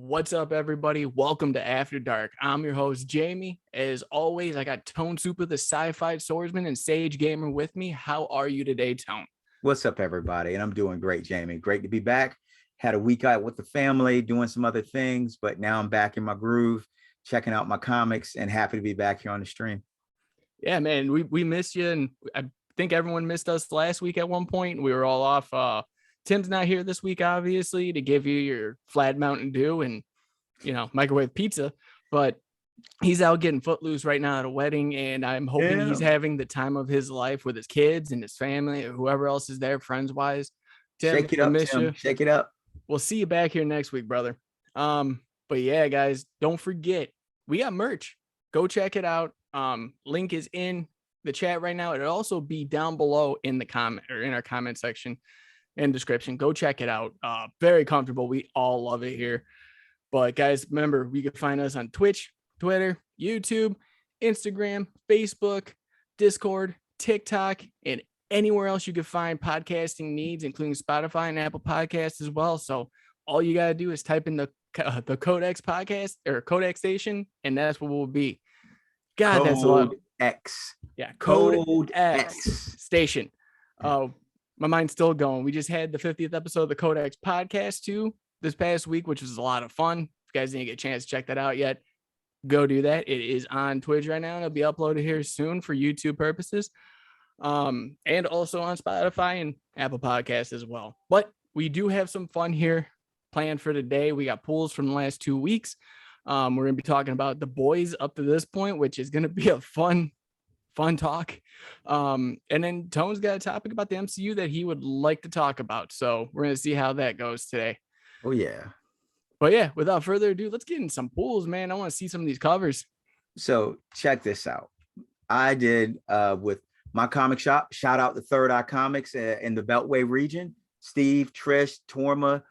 What's up, everybody? Welcome to After Dark. I'm your host, Jamie. As always, I got Tone Super, the sci-fi swordsman and sage gamer with me. How are you today, Tone? What's up, everybody? And I'm doing great, Jamie. Great to be back. Had a week out with the family, doing some other things, but now I'm back in my groove, checking out my comics, and happy to be back here on the stream. Yeah, man, we missed you, and I think everyone missed us last week at one point. We were all off. Tim's not here this week, obviously, to give you your flat Mountain Dew and, microwave pizza, but he's out getting footloose right now at a wedding, and I'm hoping he's having the time of his life with his kids and his family or whoever else is there, friends-wise. Tim, Shake it up, miss Tim. you. Shake it up. We'll see you back here next week, brother. But yeah, guys, don't forget, we got merch. Go check it out. Link is in the chat right now. It'll also be down below in the comment or in our comment section and description. Go check it out. Very comfortable. We all love it here. But guys, remember, you can find us on Twitch, Twitter, YouTube, Instagram, Facebook, Discord, TikTok, and anywhere else you can find podcasting needs, including Spotify and Apple Podcasts as well. So all you got to do is type in the Codex podcast or Codex station, and that's what we'll be. God, that's a lot. X. Yeah, Code X station. My mind's still going. We just had the 50th episode of the Codex podcast too this past week, which was a lot of fun. If you guys didn't get a chance to check that out yet, go do that. It is on Twitch right now, and it'll be uploaded here soon for YouTube purposes. And also on Spotify and Apple Podcasts as well. But we do have some fun here planned for today. We got pulls from the last 2 weeks. We're going to be talking about the boys up to this point, which is going to be a fun talk. And then Tone's got a topic about the MCU that he would like to talk about. So we're going to see how that goes today. Oh, yeah. But yeah, without further ado, let's get in some pulls, man. I want to see some of these covers. So check this out. I did with my comic shop, shout out to Third Eye Comics in the Beltway region. Steve, Trish, Torma,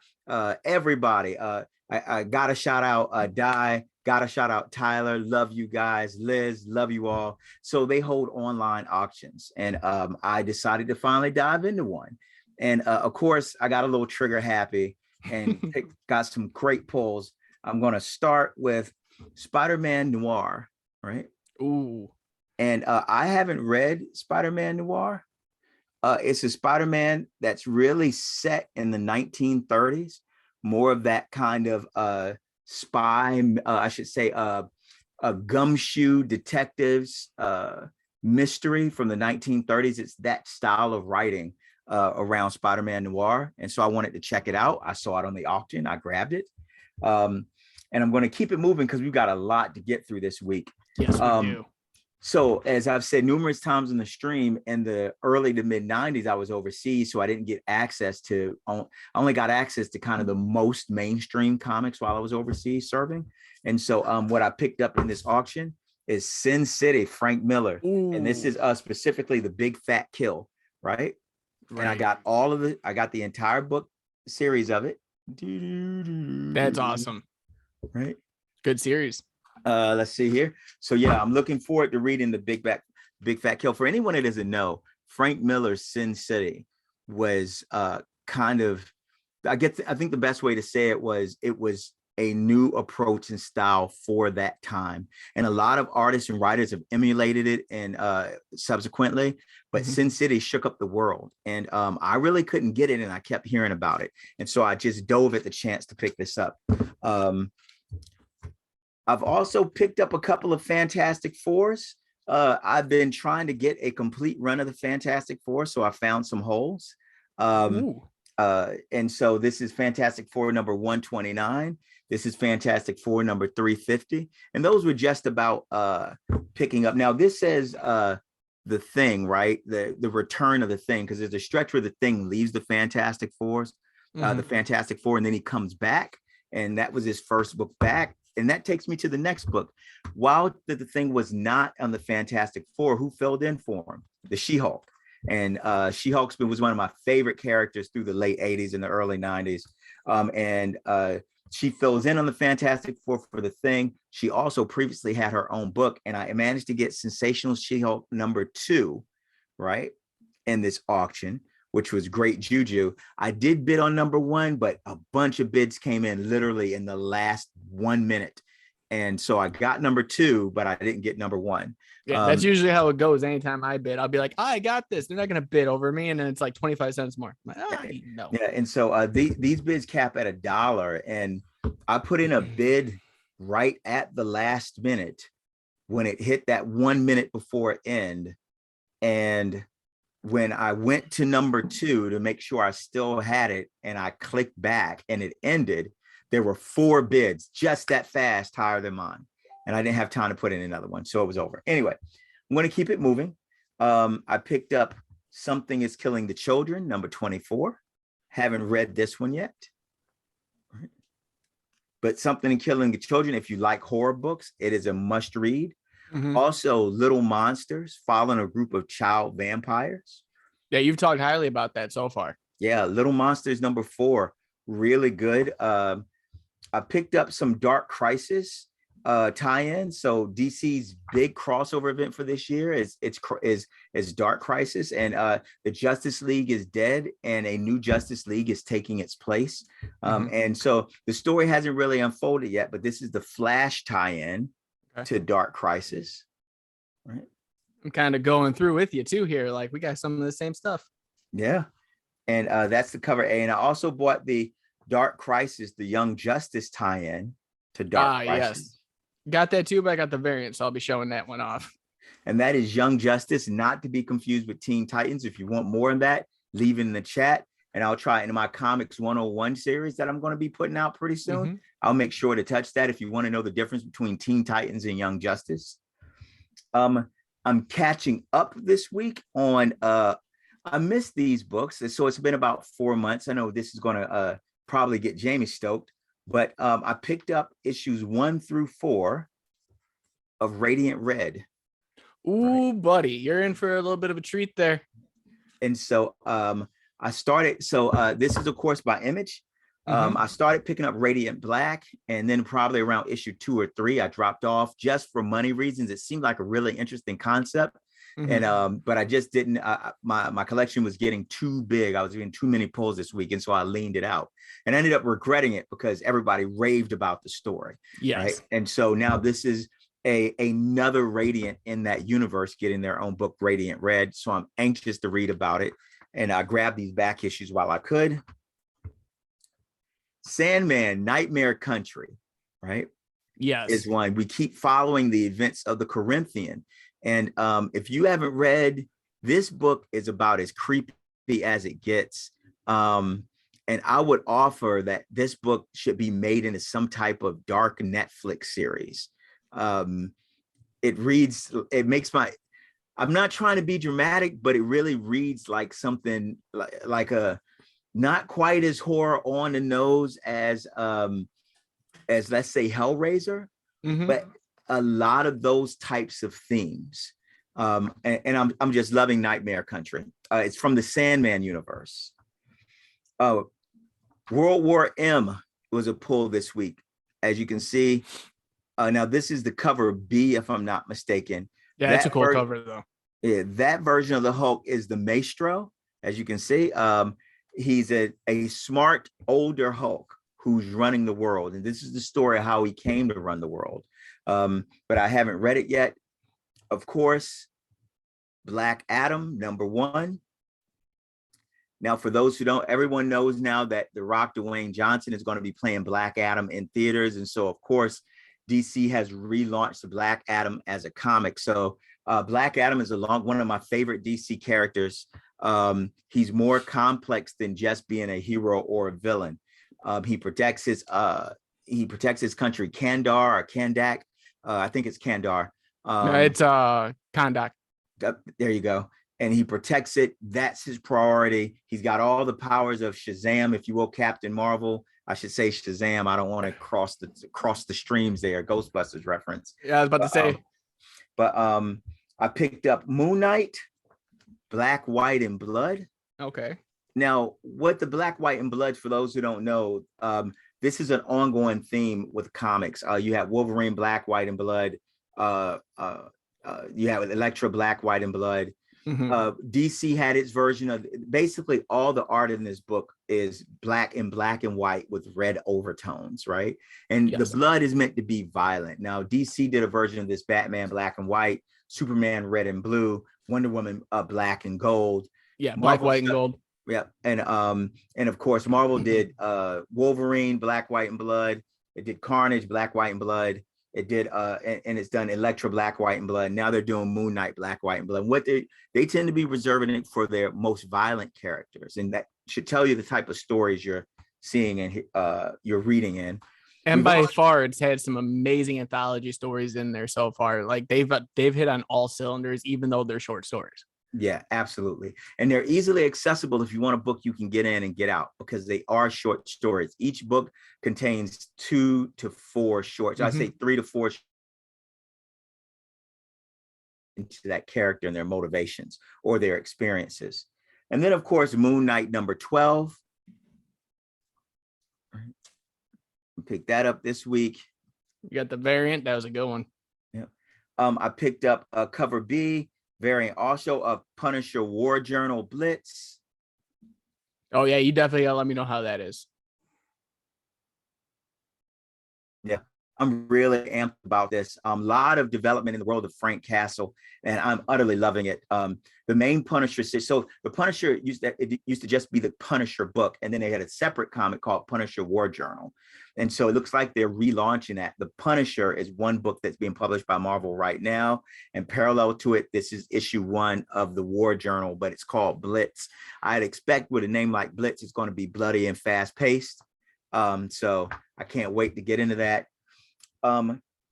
everybody. I got to shout out Di, got to shout out Tyler. Love you guys. Liz, love you all. So they hold online auctions, and I decided to finally dive into one. And of course, I got a little trigger happy and got some great pulls. I'm going to start with Spider-Man Noir, right? Ooh. And I haven't read Spider-Man Noir. It's a Spider-Man that's really set in the 1930s, more of that kind of spy, I should say, a gumshoe detectives mystery from the 1930s. It's that style of writing around Spider-Man Noir. And so I wanted to check it out. I saw it on the auction. I grabbed it. And I'm going to keep it moving because we've got a lot to get through this week. Yes, we do. So as I've said numerous times in the stream, in the early to mid 90s, I was overseas, so I didn't get access to, I only got access to kind of the most mainstream comics while I was overseas serving. And so what I picked up in this auction is Sin City, Frank Miller. Ooh. And this is specifically the Big Fat Kill, right? And I got I got the entire book series of it. That's awesome. Right? Good series. Let's see here. So yeah, I'm looking forward to reading the Big Fat Kill. For anyone that doesn't know, Frank Miller's Sin City was kind of, I think the best way to say it was a new approach and style for that time. And a lot of artists and writers have emulated it and subsequently, but Sin City shook up the world. And I really couldn't get it, and I kept hearing about it. And so I just dove at the chance to pick this up. I've also picked up a couple of Fantastic Fours. I've been trying to get a complete run of the Fantastic Four, so I found some holes. And so this is Fantastic Four number 129. This is Fantastic Four number 350. And those were just about picking up. Now, this says the Thing, right? The return of the Thing, because there's a stretch where the Thing leaves the Fantastic Fours, the Fantastic Four, and then he comes back. And that was his first book back. And that takes me to the next book. While the Thing was not on the Fantastic Four, who filled in for him? The She-Hulk. And She-Hulk was one of my favorite characters through the late 80s and the early 90s. She fills in on the Fantastic Four for the Thing. She also previously had her own book, and I managed to get Sensational She-Hulk number 2, right, in this auction, which was Great Juju. I did bid on number 1, but a bunch of bids came in literally in the last 1 minute. And so I got number 2, but I didn't get number 1. Yeah, that's usually how it goes. Anytime I bid, I'll be like, I got this. They're not going to bid over me. And then it's like 25 cents more. I'm like, no. Yeah. And so these bids cap at $1. And I put in a bid right at the last minute when it hit that 1 minute before it end. And when I went to number 2 to make sure I still had it, and I clicked back and it ended, there were 4 bids just that fast higher than mine. And I didn't have time to put in another one. So it was over. Anyway, I'm going to keep it moving. I picked up Something is Killing the Children, number 24. Haven't read this one yet. But Something is Killing the Children, if you like horror books, it is a must read. Also, Little Monsters, following a group of child vampires. Yeah, you've talked highly about that so far. Yeah, Little Monsters, number 4, really good. I picked up some Dark Crisis tie-in. So DC's big crossover event for this year is Dark Crisis, and the Justice League is dead and a new Justice League is taking its place. And so the story hasn't really unfolded yet, but this is the Flash tie-in to Dark Crisis. Right. I'm kind of going through with you too here. Like, we got some of the same stuff. Yeah. And that's the cover A. And I also bought the Dark Crisis, the Young Justice tie-in to Dark Crisis. Yes. Got that too, but I got the variant, so I'll be showing that one off. And that is Young Justice, not to be confused with Teen Titans. If you want more of that, leave it in the chat, and I'll try it in my Comics 101 series that I'm going to be putting out pretty soon. I'll make sure to touch that if you want to know the difference between Teen Titans and Young Justice. I'm catching up this week on, I missed these books, so it's been about 4 months. I know this is going to probably get Jamie stoked. But I picked up issues 1 through 4 of Radiant Red. Ooh, buddy, you're in for a little bit of a treat there. And so I started. So this is, of course, by Image. I started picking up Radiant Black, and then probably around issue 2 or 3, I dropped off just for money reasons. It seemed like a really interesting concept. And but I just didn't, my collection was getting too big. I was getting too many pulls this week, and so I leaned it out and ended up regretting it because everybody raved about the story. Yes. Right? And so now this is another Radiant in that universe getting their own book, Radiant Red. So I'm anxious to read about it, and I grabbed these back issues while I could. Sandman, Nightmare Country, right? Yes. Is one. We keep following the events of the Corinthian. And if you haven't read, this book is about as creepy as it gets. And I would offer that this book should be made into some type of dark Netflix series. It makes I'm not trying to be dramatic, but it really reads like something like a not quite as horror on the nose as let's say Hellraiser, but a lot of those types of themes. And I'm just loving Nightmare Country. It's from the Sandman universe. World War M was a pull this week. As you can see, now this is the cover B, if I'm not mistaken. Yeah, it's a cool cover though. Yeah, that version of the Hulk is the Maestro. As you can see, he's a smart older Hulk who's running the world. And this is the story of how he came to run the world. But I haven't read it yet. Of course, Black Adam, number 1. Now, for those who don't, everyone knows now that The Rock, Dwayne Johnson, is going to be playing Black Adam in theaters. And so, of course, DC has relaunched the Black Adam as a comic. So Black Adam is one of my favorite DC characters. He's more complex than just being a hero or a villain. He protects his country, Kandar or Kandak. I think it's Kandar. No, it's Kandak. There you go. And he protects it. That's his priority. He's got all the powers of Shazam, if you will, Captain Marvel. I should say Shazam. I don't want to cross the streams there. Ghostbusters reference. Yeah, I was about to say. But I picked up Moon Knight, Black, White, and Blood. Okay. Now, what the Black, White, and Blood, for those who don't know, this is an ongoing theme with comics. You have Wolverine, Black, White, and Blood. You have Elektra, Black, White, and Blood. DC had its version of, basically all the art in this book is black and white with red overtones, right? And the blood is meant to be violent. Now DC did a version of this: Batman black and white, Superman red and blue, Wonder Woman black and gold. Yeah, black, white, and gold. Yeah, and of course Marvel did Wolverine black, white, and blood. It did Carnage black, white, and blood. It did and it's done Elektra black, white, and blood. Now they're doing Moon Knight black, white, and blood. What they tend to be reserving it for their most violent characters, and that should tell you the type of stories you're seeing and you're reading in. And by far, it's had some amazing anthology stories in there so far. Like they've hit on all cylinders, even though they're short stories. Yeah, absolutely. And they're easily accessible if you want a book you can get in and get out, because they are short stories. Each book contains 2 to 4 shorts. I say 3 to 4 into that character and their motivations or their experiences. And then, of course, Moon Knight number 12. Pick that up this week. You got the variant. That was a good one. Yeah. I picked up cover B variant also of Punisher War Journal Blitz. Oh yeah, you definitely gotta let me know how that is. Yeah, I'm really amped about this. A lot of development in the world of Frank Castle, and I'm utterly loving it. The main Punisher, so the Punisher used to just be the Punisher book, and then they had a separate comic called Punisher War Journal. And so it looks like they're relaunching that. The Punisher is one book that's being published by Marvel right now, and parallel to it, this is issue 1 of the War Journal, but it's called Blitz. I'd expect with a name like Blitz, it's going to be bloody and fast paced. So I can't wait to get into that.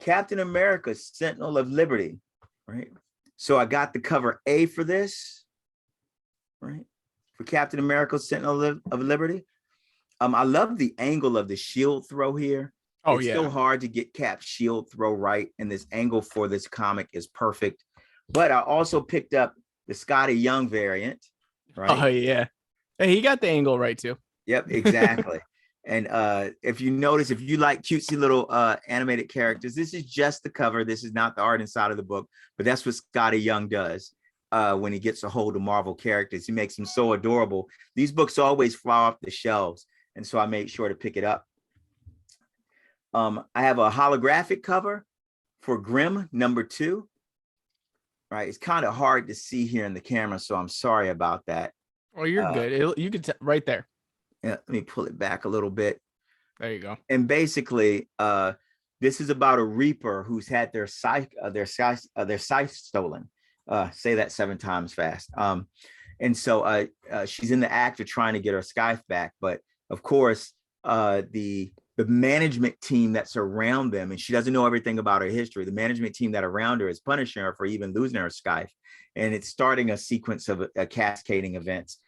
Captain America, Sentinel of Liberty, right? So I got the cover A for this, right? For Captain America, Sentinel of Liberty. I love the angle of the shield throw here. Oh, it's still hard to get Cap's shield throw right, and this angle for this comic is perfect. But I also picked up the Scotty Young variant, right? Oh yeah, hey, he got the angle right too. Yep, exactly. And if you notice, if you like cutesy little animated characters, this is just the cover. This is not the art inside of the book, but that's what Scotty Young does when he gets a hold of Marvel characters. He makes them so adorable. These books always fly off the shelves, and so I made sure to pick it up. I have a holographic cover for Grimm number 2. Right, it's kind of hard to see here in the camera, so I'm sorry about that. Oh, you're good. You could right there. Yeah, let me pull it back a little bit. There you go. And basically, this is about a Reaper who's had their scythe stolen. Say that 7 times fast. And so she's in the act of trying to get her scythe back, but of course, the management team that's around them, and she doesn't know everything about her history. The management team that around her is punishing her for even losing her scythe, and it's starting a sequence of cascading events.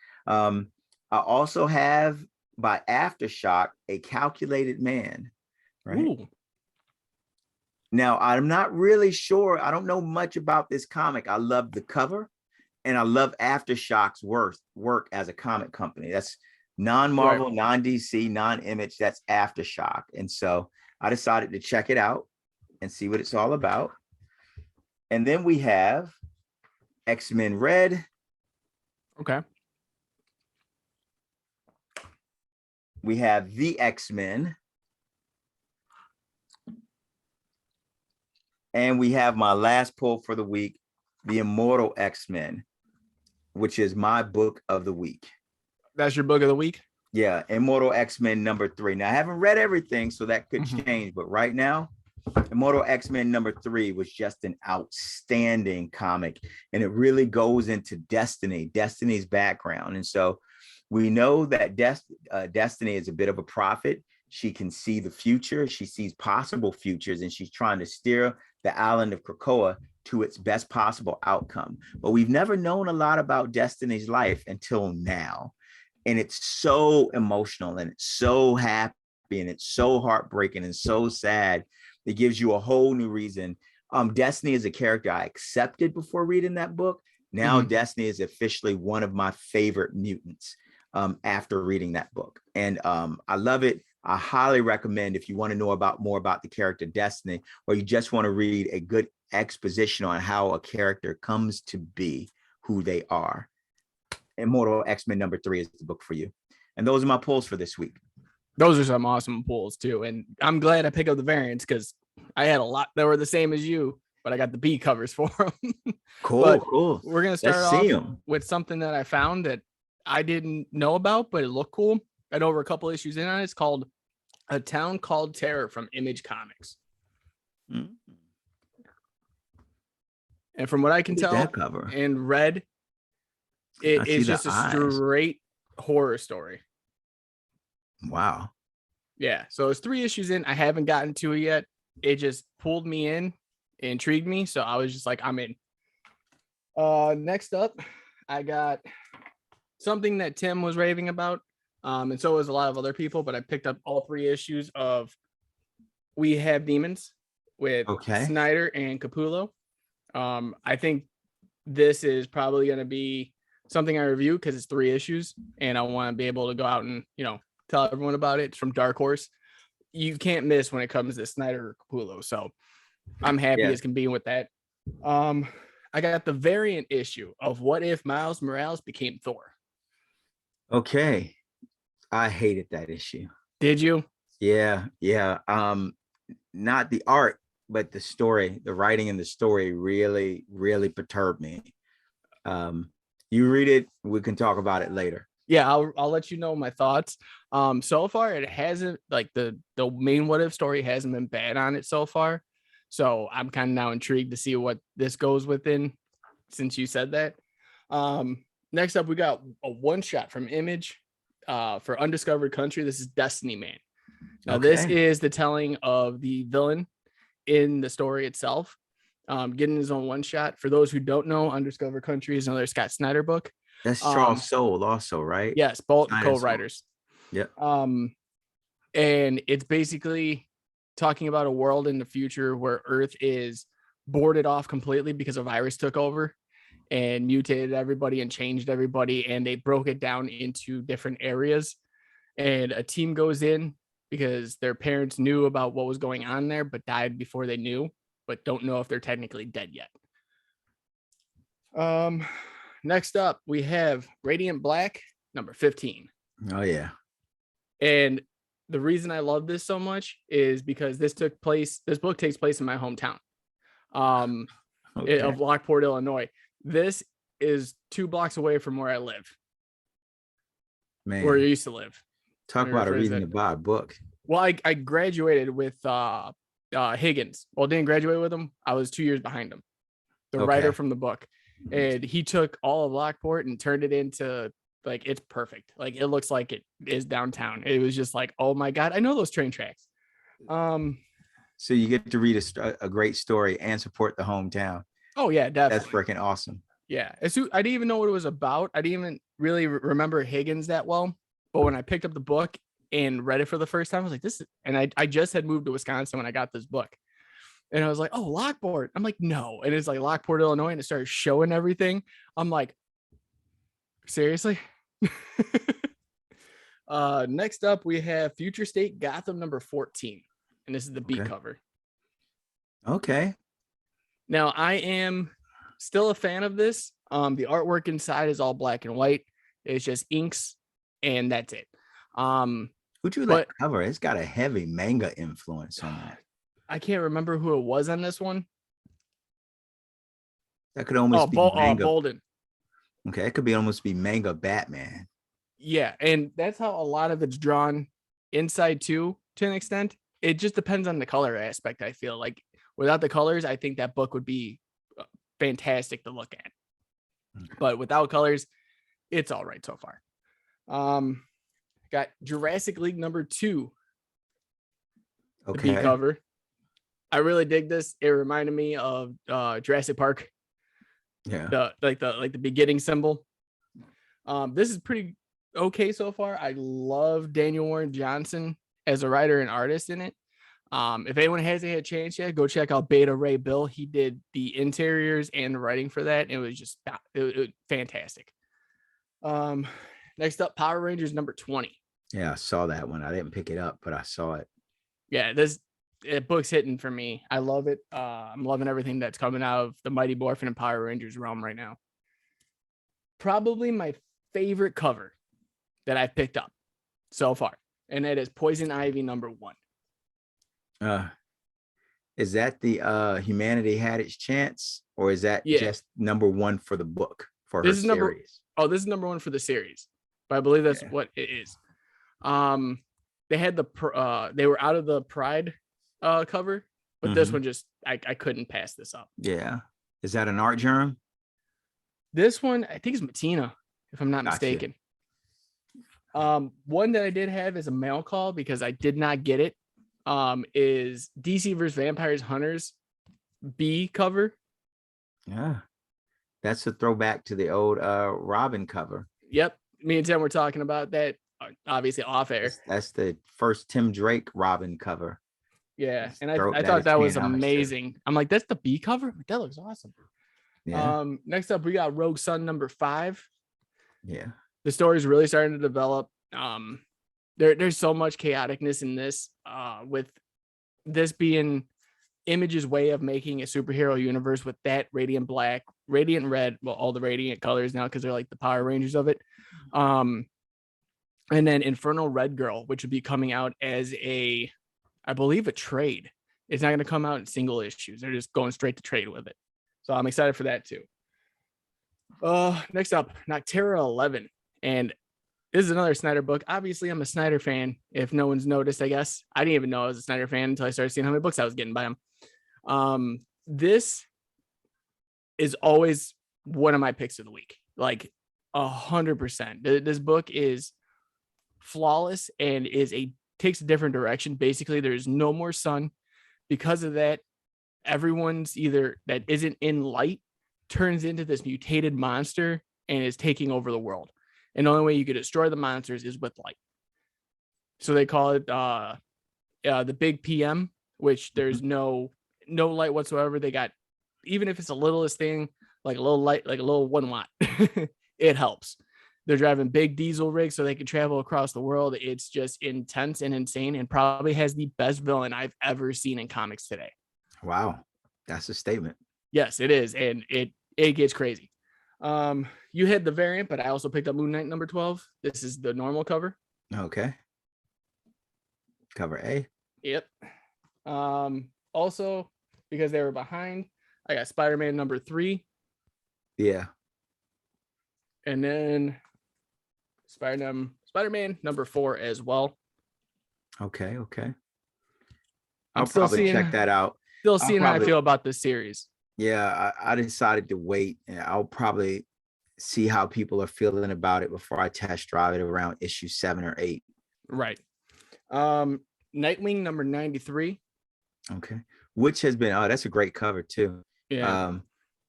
I also have by Aftershock a Calculated Man, right? Ooh. Now, I'm not really sure. I don't know much about this comic. I love the cover, and I love Aftershock's work as a comic company. That's non-Marvel, right, non-DC, non-Image. That's Aftershock. And so I decided to check it out and see what it's all about. And then we have X-Men Red. Okay. We have the X-Men. And we have my last pull for the week, the Immortal X-Men, which is my book of the week. That's your book of the week? Yeah, Immortal X-Men number 3. Now, I haven't read everything, so that could change. But right now, Immortal X-Men number 3 was just an outstanding comic. And it really goes into Destiny's background. And so we know that Destiny is a bit of a prophet. She can see the future. She sees possible futures, and she's trying to steer the island of Krakoa to its best possible outcome. But we've never known a lot about Destiny's life until now. And it's so emotional, and it's so happy, and it's so heartbreaking and so sad. It gives you a whole new reason. Destiny is a character I accepted before reading that book. Now Destiny is officially one of my favorite mutants after reading that book. And I love it. I highly recommend, if you want to know more about the character Destiny, or you just want to read a good exposition on how a character comes to be who they are. Immortal X-Men number 3 is the book for you. And those are my pulls for this week. Those are some awesome pulls too. And I'm glad I picked up the variants because I had a lot that were the same as you, but I got the B covers for them. Cool. We're going to start off with something that I found that I didn't know about, but it looked cool. I know we're a couple issues in on it. It's called A Town Called Terror from Image Comics. Mm-hmm. And from what I can tell and read, it is just a straight horror story. Wow. Yeah. So it's 3 issues in. I haven't gotten to it yet. It just pulled me in, intrigued me. So I was just like, I'm in. Next up, I got something that Tim was raving about. And so was a lot of other people, but I picked up all 3 issues of We Have Demons with Snyder and Capullo. I think this is probably going to be something I review because it's 3 issues and I want to be able to go out and, tell everyone about it. It's from Dark Horse. You can't miss when it comes to Snyder or Capullo. So I'm happy as can be with that. I got the variant issue of What If Miles Morales Became Thor. Okay. I hated that issue. Did you? Yeah. Not the art, but the story, the writing and the story really, really perturbed me. You read it, we can talk about it later. Yeah, I'll let you know my thoughts. So far it hasn't, like the main What If story hasn't been bad on it so far. So I'm kind of now intrigued to see what this goes within since you said that. Next up, we got a one-shot from Image for Undiscovered Country. This is Destiny Man. Now, this is the telling of the villain in the story itself, getting his own one-shot. For those who don't know, Undiscovered Country is another Scott Snyder book. That's Charles Soule also, right? Yes, both co-writers. Yeah. And it's basically talking about a world in the future where Earth is boarded off completely because a virus took over and mutated everybody and changed everybody, and they broke it down into different areas. And a team goes in because their parents knew about what was going on there, but died before they knew, but don't know if they're technically dead yet. Next up, we have Radiant Black, number 15. Oh, yeah. And the reason I love this so much is because this book takes place in my hometown of Lockport, Illinois. This is 2 blocks away from where I live. Man. Where I used to live. Talk about a reason to buy a book. Well, I graduated with Higgins. Well, didn't graduate with him. I was 2 years behind him. The writer from the book. And he took all of Lockport and turned it into, like, it's perfect. Like, it looks like it is downtown. It was just like, oh my God, I know those train tracks. So you get to read a great story and support the hometown. Oh yeah, definitely. That's freaking awesome. Yeah. I didn't even know what it was about. I didn't even really remember Higgins that well. But when I picked up the book and read it for the first time, I was like, this is, and I just had moved to Wisconsin when I got this book. And I was like, oh, Lockport. I'm like, no. And it's like Lockport, Illinois. And it started showing everything. I'm like, seriously? Next up, we have Future State Gotham number 14. And this is the B cover. Okay. Now, I am still a fan of this. The artwork inside is all black and white. It's just inks, and that's it. Would you like cover? It's got a heavy manga influence on that. I can't remember who it was on this one. That could almost be manga. Bolden. Okay, it could almost be manga Batman. Yeah, and that's how a lot of it's drawn inside too, to an extent. It just depends on the color aspect. I feel like without the colors, I think that book would be fantastic to look at. But without colors, it's all right so far. Got Jurassic League number 2. The B cover. I really dig this. It reminded me of Jurassic Park. Yeah. The beginning symbol. This is pretty okay so far. I love Daniel Warren Johnson as a writer and artist in it. If anyone hasn't had a chance yet, go check out Beta Ray Bill. He did the interiors and the writing for that. It was just it was fantastic. Next up, Power Rangers number 20. Yeah, I saw that one. I didn't pick it up, but I saw it. Yeah, this book's hitting for me. I love it. I'm loving everything that's coming out of the Mighty Morphin and Power Rangers realm right now. probably my favorite cover that I've picked up so far, and that is Poison Ivy #1. Is that the Humanity Had Its Chance, or is that just #1 for the book for her series? This is #1 for the series, but I believe that's what it is. They had they were out of the Pride cover, but this one just I couldn't pass this up. Yeah. Is that an art germ? This one I think is Matina, if I'm not mistaken. One that I did have is a mail call because I did not get it. Is DC vs. Vampires Hunters B cover. Yeah. That's a throwback to the old Robin cover. Yep. Me and Tim were talking about that, obviously off air. That's the first Tim Drake Robin cover. Yeah. And I thought that was amazing. I'm like, that's the B cover? That looks awesome. Yeah. Next up, we got Rogue Sun #5. Yeah. The story's really starting to develop. There's so much chaoticness in this, with this being Image's way of making a superhero universe with that Radiant Black, Radiant Red, well, all the Radiant colors now because they're like the Power Rangers of it. And then Infernal Red Girl, which would be coming out as I believe a trade. It's not going to come out in single issues. They're just going straight to trade with it. So I'm excited for that too. Next up, Noctera 11. And this is another Snyder book. Obviously, I'm a Snyder fan. If no one's noticed, I guess. I didn't even know I was a Snyder fan until I started seeing how many books I was getting by him. This is always one of my picks of the week. Like 100%. This book is flawless and takes a different direction. Basically, there's no more sun. Because of that, everyone's either that isn't in light turns into this mutated monster and is taking over the world. And the only way you could destroy the monsters is with light. So they call it the big PM, which there's no light whatsoever. They got, even if it's the littlest thing, like a little light, like a little 1 watt, it helps. They're driving big diesel rigs so they can travel across the world. It's just intense and insane, and probably has the best villain I've ever seen in comics today. Wow. That's a statement. Yes, it is. And it gets crazy. You had the variant, but I also picked up Moon Knight #12. This is the normal cover. Okay. Cover A. Yep. Also, because they were behind, I got Spider-Man #3. Yeah. And then Spider-Man #4 as well. Okay. I'll probably check that out. Still seeing how I feel about this series. Yeah, I decided to wait, and I'll probably see how people are feeling about it before I test drive it around issue 7 or 8. Right. Nightwing #93. Okay. Which has been, that's a great cover too. Yeah.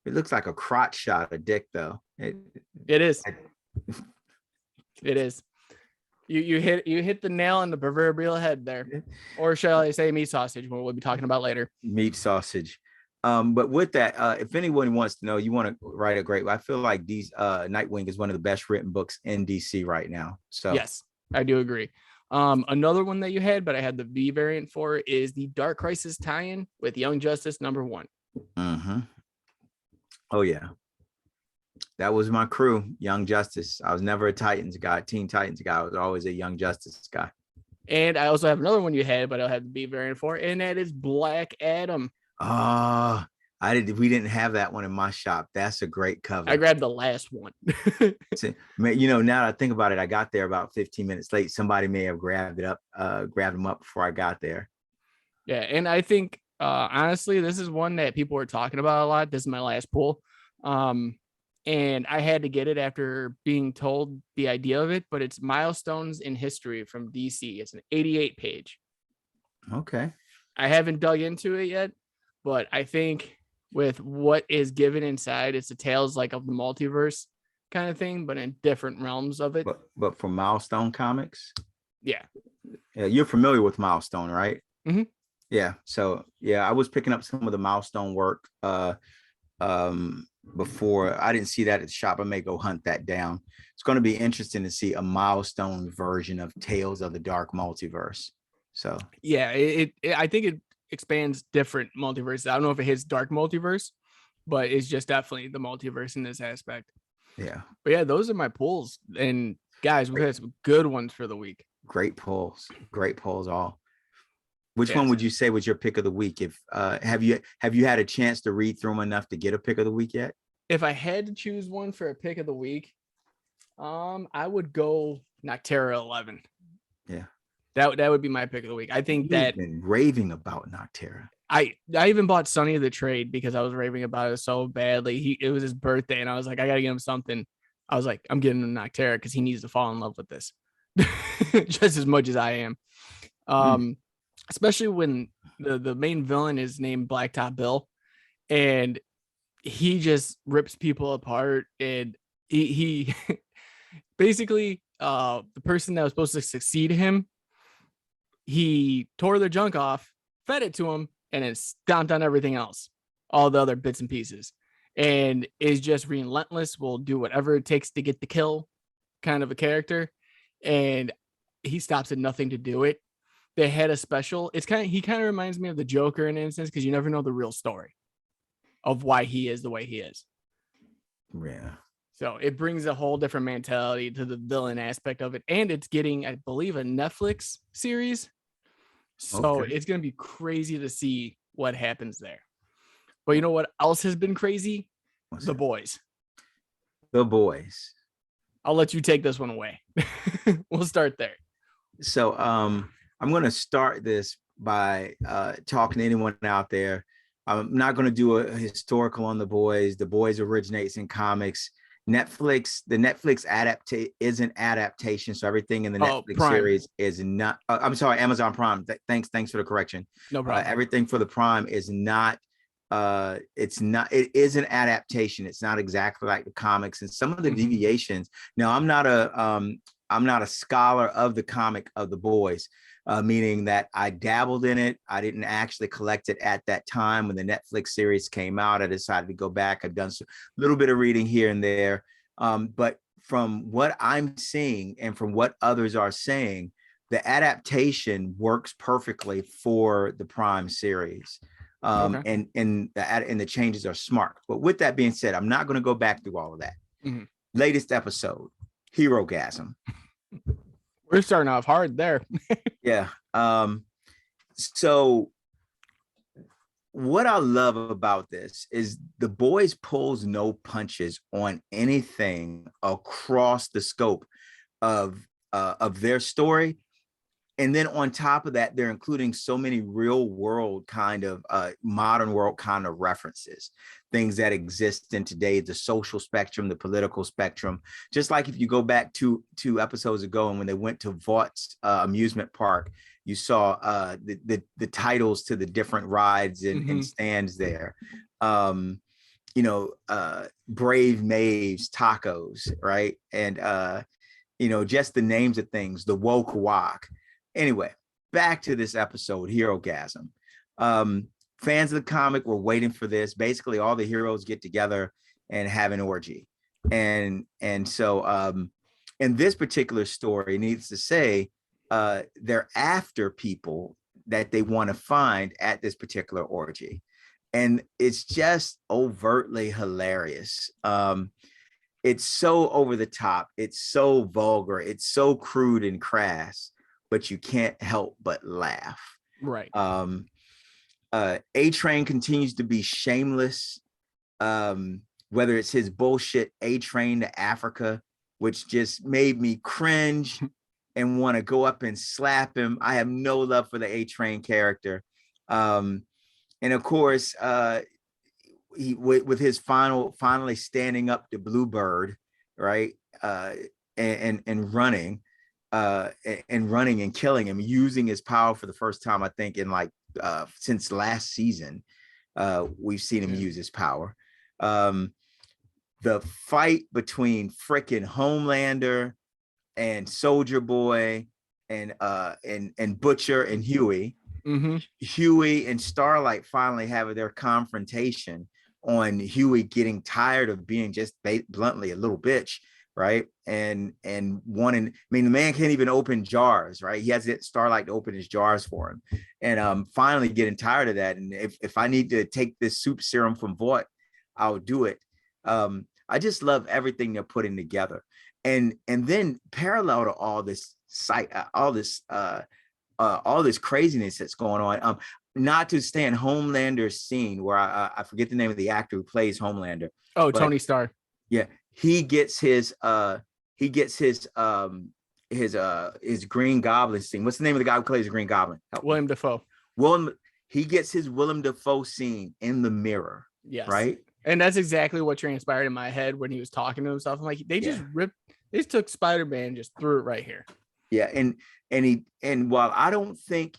It looks like a crotch shot of Dick though. It is. It is. You hit the nail on the proverbial head there. Or shall I say meat sausage, what we'll be talking about later. Meat sausage. But with that, if anyone wants to know, you want to write a great, I feel like Nightwing is one of the best written books in DC right now. So yes, I do agree. Another one that you had, but I had the V variant for, is the Dark Crisis tie-in with Young Justice #1. Mm-hmm. Oh yeah. That was my crew, Young Justice. I was never a Titans guy, Teen Titans guy. I was always a Young Justice guy. And I also have another one you had, but I'll have the B variant for, and that is Black Adam. We didn't have that one in my shop. That's a great cover. I grabbed the last one. Now that I think about it, I got there about 15 minutes late. Somebody may have grabbed them up before I got there. Yeah, and I think honestly, this is one that people were talking about a lot. This is my last pull. And I had to get it after being told the idea of it, but it's Milestones in History from DC. It's an 88 page. Okay. I haven't dug into it yet, but I think with what is given inside, it's the tales like of the multiverse kind of thing, but in different realms of it. But for Milestone Comics? Yeah. Yeah, you're familiar with Milestone, right? Mm-hmm. Yeah. So yeah, I was picking up some of the Milestone work before. I didn't see that at the shop. I may go hunt that down. It's going to be interesting to see a Milestone version of Tales of the Dark Multiverse. So yeah, I think it expands different multiverses. I don't know if it hits Dark Multiverse, but it's just definitely the multiverse in this aspect. Yeah. But yeah, those are my pulls. And guys, we've had some good ones for the week. Great polls all. Which Yes. one would you say was your pick of the week? If have you had a chance to read through them enough to get a pick of the week yet? If I had to choose one for a pick of the week, I would go Noctera 11. Yeah. That would be my pick of the week. I think You've been raving about Noctera. I even bought Sonny the trade because I was raving about it so badly. It was his birthday and I was like, I gotta get him something. I was like, I'm getting him Noctera because he needs to fall in love with this just as much as I am. Especially when the main villain is named Blacktop Bill and he just rips people apart, and he basically the person that was supposed to succeed him, he tore their junk off, fed it to him, and then stomped on everything else, all the other bits and pieces, and is just relentless, will do whatever it takes to get the kill kind of a character, and he stops at nothing to do it. They had a special. He kind of reminds me of the Joker in an instance, because you never know the real story of why he is the way he is. Yeah. So it brings a whole different mentality to the villain aspect of it. And it's getting, I believe, a Netflix series. So It's going to be crazy to see what happens there. But you know what else has been crazy? The Boys. The Boys. I'll let you take this one away. We'll start there. So I'm going to start this by talking to anyone out there. I'm not going to do a historical on The Boys. The Boys originates in comics. The Netflix is an adaptation. So everything in the Netflix Prime series is not, I'm sorry, Amazon Prime. Thanks for the correction. No problem. Everything for the Prime is not, it is an adaptation. It's not exactly like the comics, and some of the deviations. Now, I'm not a scholar of the comic of The Boys. Meaning that I dabbled in it. I didn't actually collect it at that time when the Netflix series came out. I decided to go back. I've done a little bit of reading here and there. But from what I'm seeing and from what others are saying, the adaptation works perfectly for the Prime series. And the changes are smart. But with that being said, I'm not going to go back through all of that. Latest episode, Hero-gasm. We're starting off hard there. Yeah. So what I love about this is The Boys pulls no punches on anything across the scope of their story. And then on top of that, they're including so many real world kind of modern world kind of references, things that exist in today, the social spectrum, the political spectrum. Just like if you go back two episodes ago, and when they went to Vaught's amusement park, you saw the titles to the different rides and stands there. Brave Maeve's Tacos, right? And just the names of things, the woke walk. Anyway, back to this episode, Hero-gasm. Fans of the comic were waiting for this. Basically, all the heroes get together and have an orgy. And so in this particular story, needs to say, they're after people that they want to find at this particular orgy. And it's just overtly hilarious. It's so over the top. It's so vulgar. It's so crude and crass, but you can't help but laugh. Right. A-Train continues to be shameless. Whether it's his bullshit A-Train to Africa, which just made me cringe and want to go up and slap him. I have no love for the A-Train character. And of course, he with his finally standing up to Bluebird, right? And running and killing him, using his power for the first time, I think, in since last season. We've seen him use his power. The fight between frickin' Homelander and Soldier Boy and Butcher and Huey. Huey and Starlight finally have their confrontation on Huey getting tired of being just bluntly a little bitch, right? And wanting, the man can't even open jars, right? He has to get Starlight to open his jars for him. And finally getting tired of that. And if I need to take this soup serum from Vought, I'll do it. I just love everything they're putting together. And then parallel to all this all this craziness that's going on. Not to stay in Homelander's scene where I forget the name of the actor who plays Homelander. Oh, Tony Stark. Yeah, he gets his Green Goblin scene. What's the name of the guy who plays the Green Goblin? William Dafoe. He gets his Willem Dafoe scene in the mirror. Yes. Right. And that's exactly what transpired in my head when he was talking to himself. I'm like, they just took Spider-Man, just threw it right here. Yeah. And while I don't think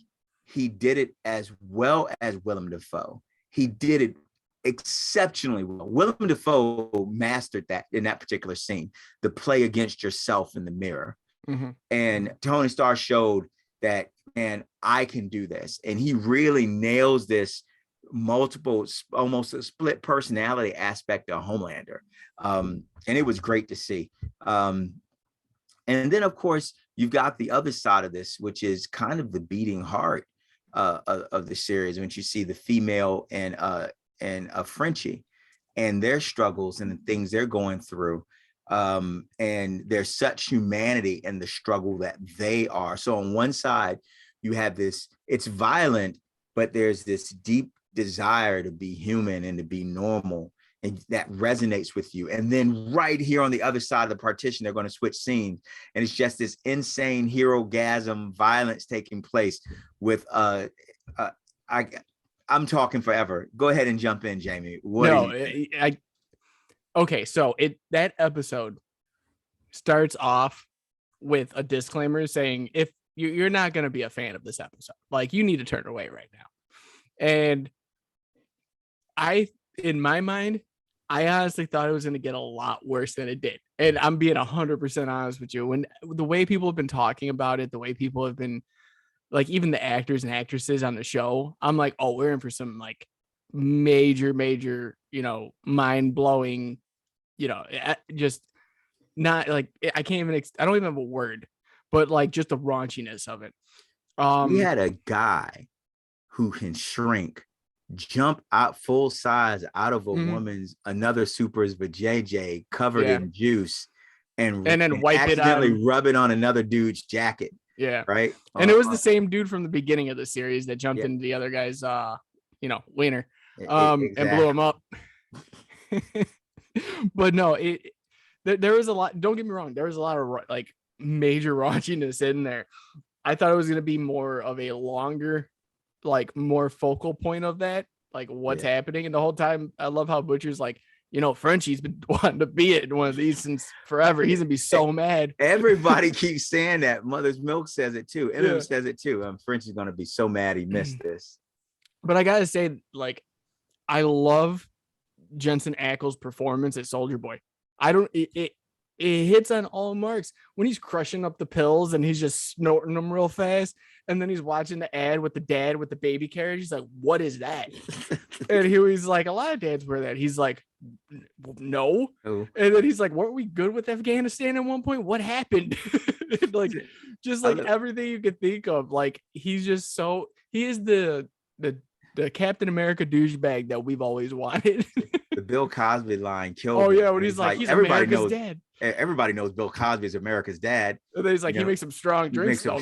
he did it as well as Willem Dafoe, he did it exceptionally well. Willem Dafoe mastered that in that particular scene, the play against yourself in the mirror. Mm-hmm. And Tony Stark showed that, man, I can do this. And he really nails this multiple, almost a split personality aspect of Homelander. And it was great to see. And then, of course, you've got the other side of this, which is kind of the beating heart of the series, when you see the female and a Frenchie and their struggles and the things they're going through. And there's such humanity in the struggle that they are. So on one side, you have this, it's violent, but there's this deep desire to be human and to be normal, and that resonates with you. And then right here on the other side of the partition, they're going to switch scenes, and it's just this insane hero-gasm violence taking place with I'm talking forever. Go ahead and jump in, Jamie. Okay, so that episode starts off with a disclaimer saying, if you're not going to be a fan of this episode, like, you need to turn away right now. And in my mind, I honestly thought it was going to get a lot worse than it did. And I'm being 100% honest with you. When the way people have been talking about it, the way people have been, like, even the actors and actresses on the show, I'm like, oh, we're in for some, like, major, mind blowing, just not like, I can't even, I don't even have a word, but like just the raunchiness of it. We had a guy who can shrink, jump out full size out of a woman's, another super's vajayjay covered in juice, and then wipe it out, rub it on another dude's jacket. Yeah. Right. And it was the same dude from the beginning of the series that jumped into the other guy's wiener and blew him up. But no, there was a lot, don't get me wrong, there was a lot of like major raunchiness in there. I thought it was going to be more of a longer, like, more focal point of that, like what's happening. And the whole time, I love how Butcher's like, Frenchie's been wanting to be it in one of these since forever. He's gonna be so mad. Everybody keeps saying that. Mother's Milk says it too. Eminem says it too. Frenchie's gonna be so mad he missed this. But I gotta say, like, I love Jensen Ackles' performance as Soldier Boy. It hits on all marks when he's crushing up the pills and he's just snorting them real fast. And then he's watching the ad with the dad with the baby carriage. He's like, what is that? And he was like, a lot of dads wear that. He's like, no. Oh. And then he's like, weren't we good with Afghanistan at one point? What happened? Like, just like everything you could think of. Like, he's just he is the Captain America douchebag that we've always wanted. The Bill Cosby line killed. Oh yeah, when he's like, he's everybody America's knows, dad. Everybody knows Bill Cosby is America's dad. And then he's like, he makes some strong drinks. I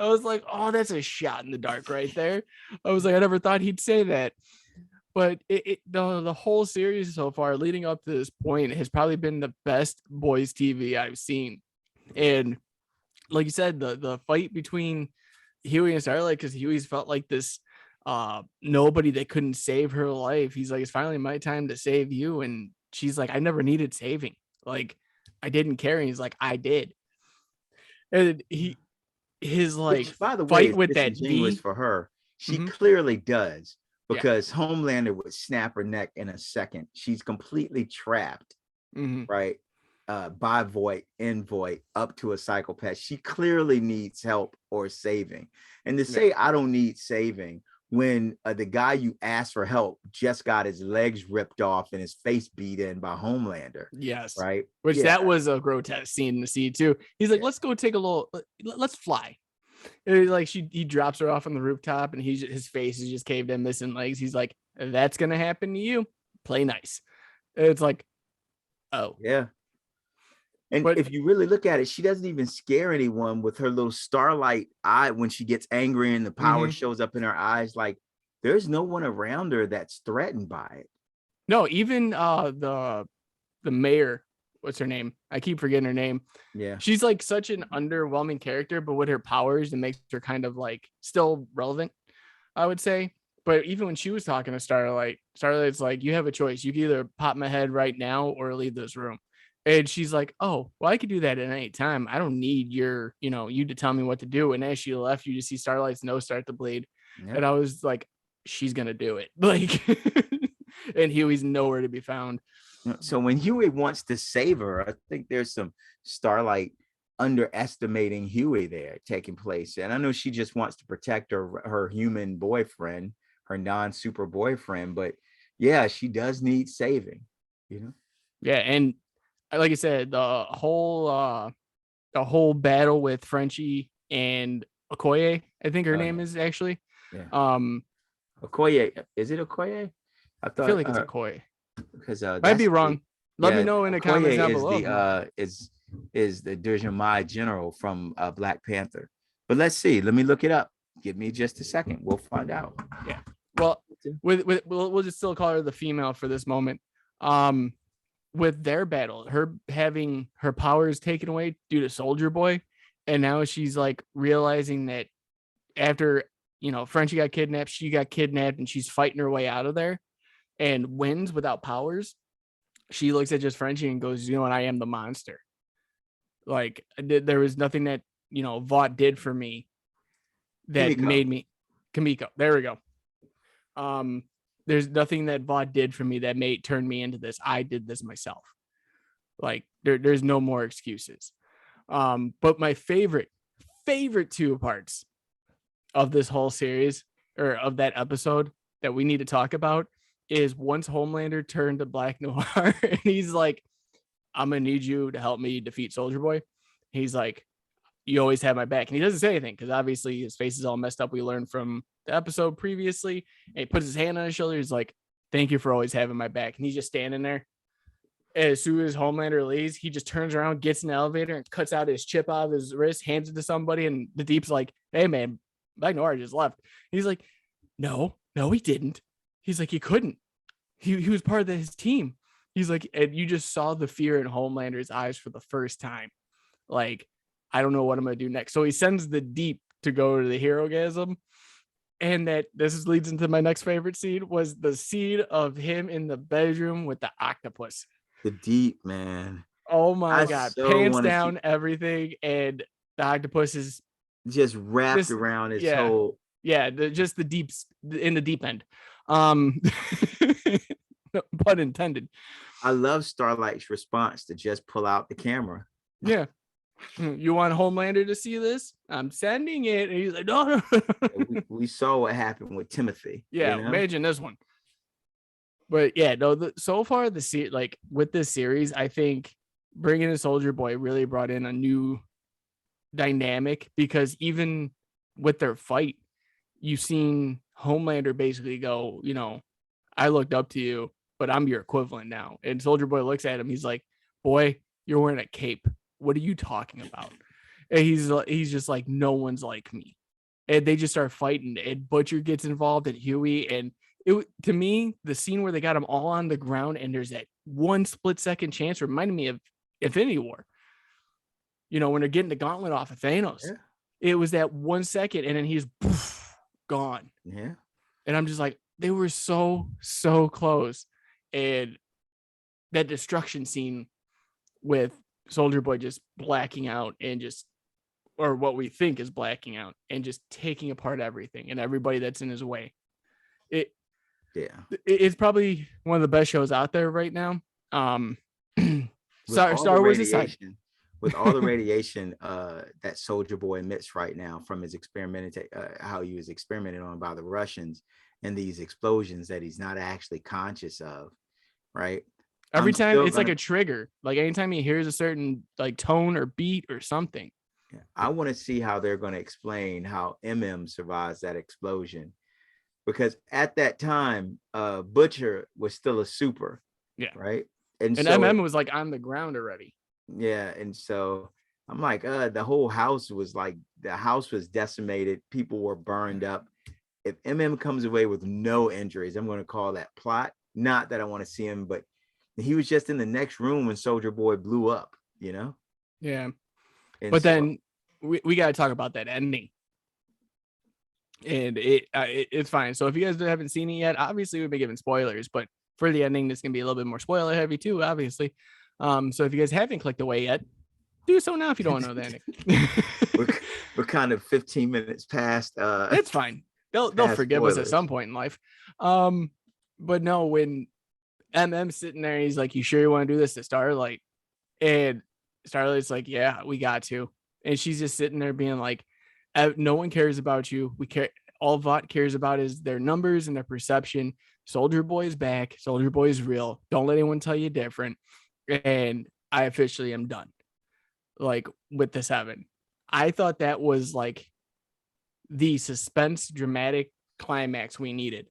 was like, oh, that's a shot in the dark right there. I was like, I never thought he'd say that. But the whole series so far, leading up to this point, has probably been the best boys TV I've seen. And like you said, the fight between Huey and Starlight, because Huey's felt like this nobody that couldn't save her life. He's like, it's finally my time to save you. And she's like, I never needed saving. Like, I didn't care. And he's like, I did. And his like, which, by the fight way, with that D for her. She clearly does, because Homelander would snap her neck in a second. She's completely trapped, right? By Voight, in Voight, up to a psychopath. She clearly needs help or saving. And to say, I don't need saving, when the guy you asked for help just got his legs ripped off and his face beat in by Homelander. Yes. Right. Which that was a grotesque scene to see too. He's like, let's go take a little, let's fly. And like he drops her off on the rooftop and his face is just caved in, missing legs. He's like, that's going to happen to you. Play nice. It's like, oh. Yeah. And but if you really look at it, she doesn't even scare anyone with her little starlight eye when she gets angry and the power shows up in her eyes. Like, there's no one around her that's threatened by it. No, even the mayor, what's her name? I keep forgetting her name. Yeah. She's like such an underwhelming character, but with her powers, it makes her kind of like still relevant, I would say. But even when she was talking to Starlight's like, you have a choice. You can either pop my head right now or leave this room. And she's like, oh, well, I could do that at any time. I don't need you to tell me what to do. And as she left, you just see Starlight's nose start to bleed. Yeah. And I was like, she's going to do it. Like, and Huey's nowhere to be found. So when Huey wants to save her, I think there's some Starlight underestimating Huey there taking place. And I know she just wants to protect her human boyfriend, her non-super boyfriend. But yeah, she does need saving, Yeah. And like I said, the whole battle with Frenchie and Okoye, I think her name is actually. Yeah. Okoye, is it Okoye? I feel like it's Okoye. Because might be wrong. Let me know in the comments down below. Is the Dujamai general from Black Panther? But let's see. Let me look it up. Give me just a second. We'll find out. Yeah. Well, we'll just still call her the female for this moment. With their battle, her having her powers taken away due to Soldier Boy, and now she's like realizing that after Frenchie got kidnapped, she got kidnapped, and she's fighting her way out of there and wins without powers. She looks at just Frenchie and goes, I am the monster. Like, there was nothing that Vought did for me that made me Kamiko. There we go. There's nothing that Vought did for me that turned me into this. I did this myself. Like, there's no more excuses. But my favorite 2 parts of this whole series, or of that episode that we need to talk about, is once Homelander turned to Black Noir and he's like, I'm gonna need you to help me defeat Soldier Boy. He's like, you always have my back. And he doesn't say anything because obviously his face is all messed up. We learned from the episode previously. And he puts his hand on his shoulder. He's like, thank you for always having my back. And he's just standing there. As soon as Homelander leaves, he just turns around, gets in the elevator, and cuts out his chip out of his wrist, hands it to somebody. And the Deep's like, hey, man, Black Noir just left. He's like, no, he didn't. He's like, he couldn't. He was part of his team. He's like, and you just saw the fear in Homelander's eyes for the first time. Like, I don't know what I'm going to do next. So he sends the Deep to go to the Herogasm. And leads into my next favorite scene, was the scene of him in the bedroom with the octopus. The Deep, man. Oh my God. Pants down, everything. And the octopus is just wrapped around his whole. Yeah. Just the Deep's in the deep end. Pun intended. I love Starlight's response to just pull out the camera. Yeah. You want Homelander to see this? I'm sending it. And he's like, no. we saw what happened with Timothy. Yeah, imagine this one. But yeah, no. So far, with this series, I think bringing in Soldier Boy really brought in a new dynamic, because even with their fight, you've seen Homelander basically go, I looked up to you, but I'm your equivalent now. And Soldier Boy looks at him. He's like, boy, you're wearing a cape. What are you talking about? And he's just like, no one's like me. And they just start fighting, and Butcher gets involved, and Huey. And to me, the scene where they got them all on the ground and there's that 1 split-second chance reminded me of Infinity War. When they're getting the gauntlet off of Thanos. Yeah. It was that 1 second, and then he's gone. Yeah. And I'm just like, they were so close. And that destruction scene with Soldier Boy just blacking out or what we think is blacking out, and just taking apart everything and everybody that's in his way. It's probably one of the best shows out there right now. Star Wars aside. With all the radiation that Soldier Boy emits right now from his how he was experimented on by the Russians, and these explosions that he's not actually conscious of, right? Every time it's like a trigger. Like anytime he hears a certain like tone or beat or something. I want to see how they're going to explain how MM survives that explosion, because at that time, Butcher was still a super, Yeah. right? And so MM was like on the ground already. Yeah, and so I'm like, the whole house was decimated. People were burned up. If comes away with no injuries, I'm going to call that plot. Not that I want to see him, but he was just in the next room when Soldier Boy blew up, Yeah. And but so, then we got to talk about that ending. And it's fine. So if you guys haven't seen it yet, obviously we've been giving spoilers, but for the ending, this can be a little bit more spoiler heavy too, obviously. So if you guys haven't clicked away yet, do so now if you don't know the ending. we're kind of 15 minutes past. It's fine. They'll forgive us at some point in life. But no, when MM's sitting there, he's like, "You sure you want to do this to Starlight?" And Starlight's like, "Yeah, we got to." And she's just sitting there being like, "No one cares about you. We care. All Vought cares about is their numbers and their perception. Soldier Boy is back. Soldier Boy is real. Don't let anyone tell you different." And I officially am done. Like with the 7. I thought that was like the suspense dramatic climax we needed,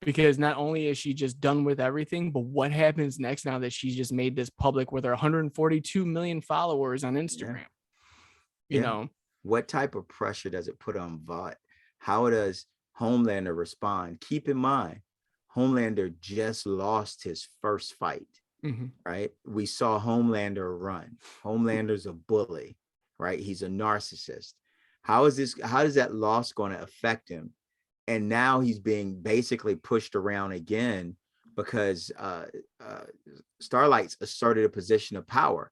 because not only is she just done with everything, but what happens next now that she's just made this public with her 142 million followers on Instagram? You know, what type of pressure does it put on Vought? How does Homelander respond? Keep in mind, Homelander just lost his first fight. Right? We saw Homelander run. Homelander's a bully, right? He's a narcissist. How does that loss going to affect him? And now he's being basically pushed around again because Starlight's asserted a position of power.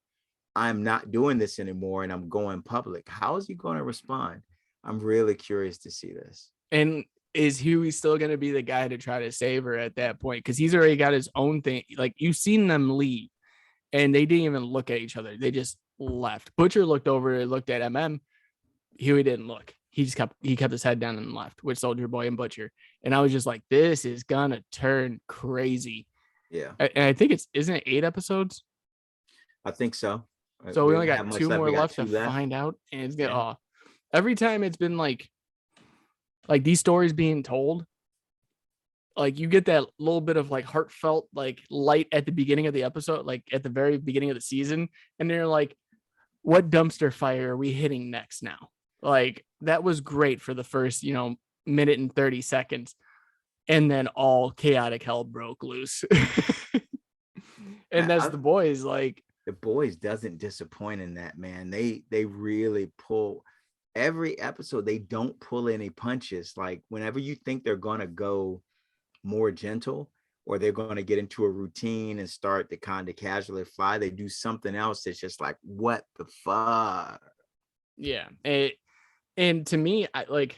I'm not doing this anymore and I'm going public. How is he going to respond? I'm really curious to see this. And is Huey still going to be the guy to try to save her at that point? Because he's already got his own thing. Like, you've seen them leave and they didn't even look at each other. They just left. Butcher looked over, looked at MM. Huey didn't look. He kept his head down and left with Soldier Boy and Butcher. And I was just like, this is going to turn crazy. Yeah. And I think isn't it 8 episodes? I think so. So we only got 2 more left to find out. And it's every time it's been like these stories being told, like you get that little bit of like heartfelt like light at the beginning of the episode, like at the very beginning of the season, and they're like, what dumpster fire are we hitting next now? Like, that was great for the first minute and 30 seconds, and then all chaotic hell broke loose. And that's The Boys. Like, The Boys doesn't disappoint in that, man. They really pull every episode. They don't pull any punches. Like, whenever you think they're going to go more gentle or they're going to get into a routine and start to kind of casually fly, they do something else that's just like, what the fuck? Yeah. And to me, I like,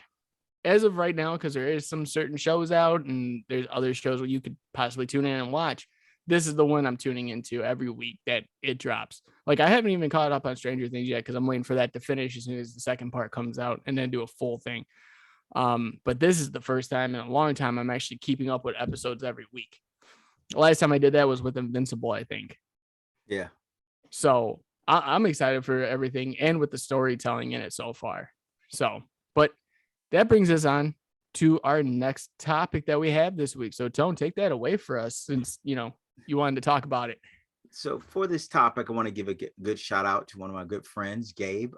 as of right now, because there is some certain shows out and there's other shows where you could possibly tune in and watch, this is the one I'm tuning into every week that it drops. Like, I haven't even caught up on Stranger Things yet because I'm waiting for that to finish as soon as the second part comes out and then do a full thing. But this is the first time in a long time I'm actually keeping up with episodes every week. The last time I did that was with Invincible, I think. Yeah. So I'm excited for everything and with the storytelling in it so far. So, but that brings us on to our next topic that we have this week. So Tone, take that away for us since, you wanted to talk about it. So for this topic, I want to give a good shout out to one of my good friends, Gabe,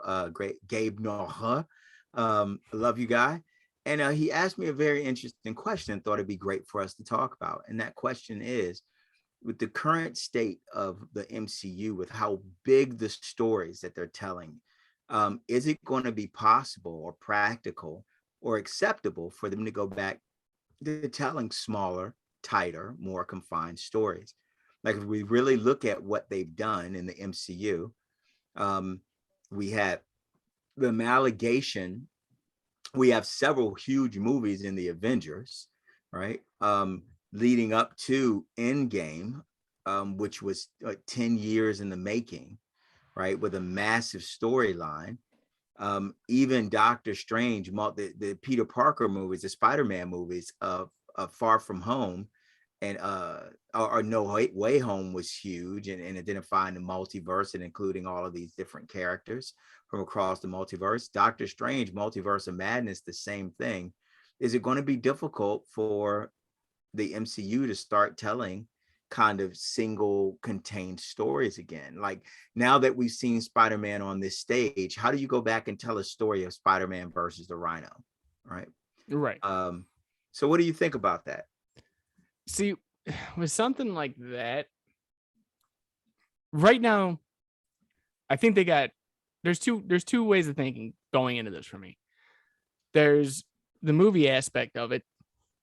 Gabe Noir. I love you, guy. And he asked me a very interesting question and thought it'd be great for us to talk about. And that question is, with the current state of the MCU, with how big the stories that they're telling, is it going to be possible or practical or acceptable for them to go back to telling smaller, tighter, more confined stories? Like, if we really look at what they've done in the MCU, we have the Mallegation. We have several huge movies in the Avengers, right? Leading up to Endgame, which was 10 years in the making, right? With a massive storyline. Even Doctor Strange, the Peter Parker movies, the Spider-Man movies of Far From Home and or No Way Home was huge, and identifying the multiverse and including all of these different characters from across the multiverse. Doctor Strange, Multiverse of Madness, the same thing. is it going to be difficult for the MCU to start telling kind of single contained stories again? Like, now that we've seen Spider-Man on this stage, how do you go back and tell a story of Spider-Man versus the Rhino? Right. Right. So what do you think about that? See, with something like that, right now, I think there's two ways of thinking going into this for me. There's the movie aspect of it,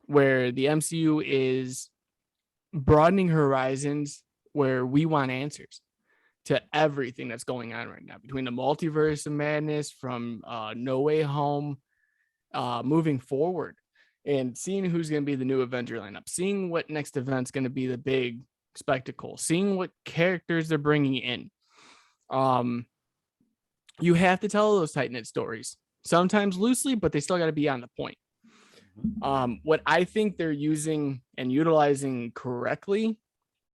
where the MCU is broadening horizons, where we want answers to everything that's going on right now, between the multiverse of madness from No Way Home, moving forward, and seeing who's going to be the new Avenger lineup, seeing what next event's going to be the big spectacle, seeing what characters they're bringing in. You have to tell those tight knit stories, sometimes loosely, but they still got to be on the point. What I think they're using and utilizing correctly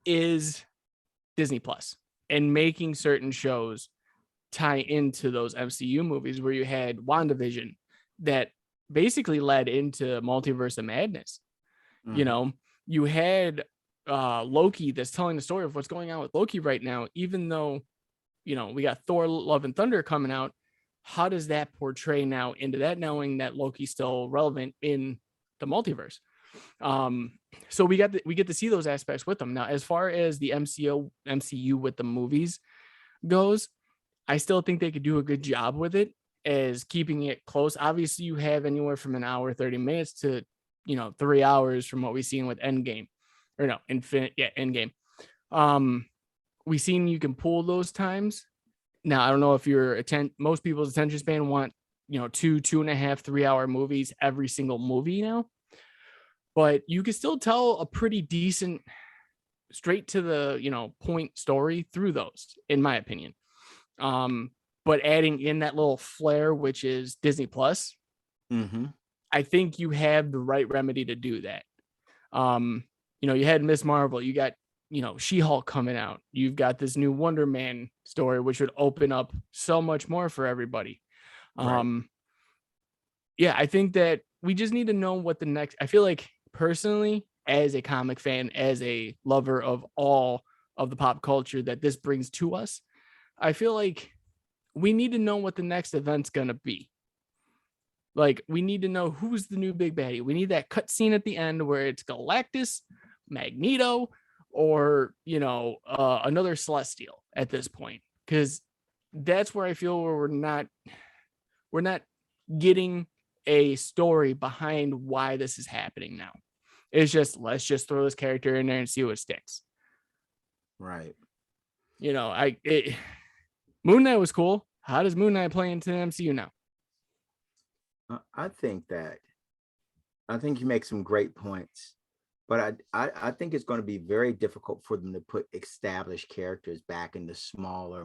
is Disney Plus, and making certain shows tie into those MCU movies, where you had WandaVision that basically led into Multiverse of Madness. You know, you had Loki that's telling the story of what's going on with Loki right now, even though, you know, we got Thor Love and Thunder coming out. How does that portray now into that, knowing that Loki's still relevant in the multiverse? So we get to see those aspects with them. Now, as far as the MCU with the movies goes, I still think they could do a good job with it, as keeping it close. Obviously, you have anywhere from an hour, 30 minutes to, 3 hours from what we've seen with Endgame, or no, Endgame. We've seen you can pull those times. Now, I don't know if most people's attention span want, 2.5, 3 hour movies every single movie now, but you can still tell a pretty decent, straight to the, point story through those, in my opinion. But adding in that little flair, which is Disney Plus, I think you have the right remedy to do that. You had Miss Marvel, you got, She-Hulk coming out. You've got this new Wonder Man story, which would open up so much more for everybody. Right. Yeah, I think that we just need to know what the next, I feel like personally, as a comic fan, as a lover of all of the pop culture that this brings to us, I feel like we need to know what the next event's going to be. Like, we need to know who's the new big baddie. We need that cut scene at the end where it's Galactus, Magneto, or, another Celestial at this point. Because that's where I feel where we're not getting a story behind why this is happening now. It's just, let's just throw this character in there and see what sticks. Right. Moon Knight was cool. How does Moon Knight play into the MCU now? I think you make some great points, but I think it's going to be very difficult for them to put established characters back into smaller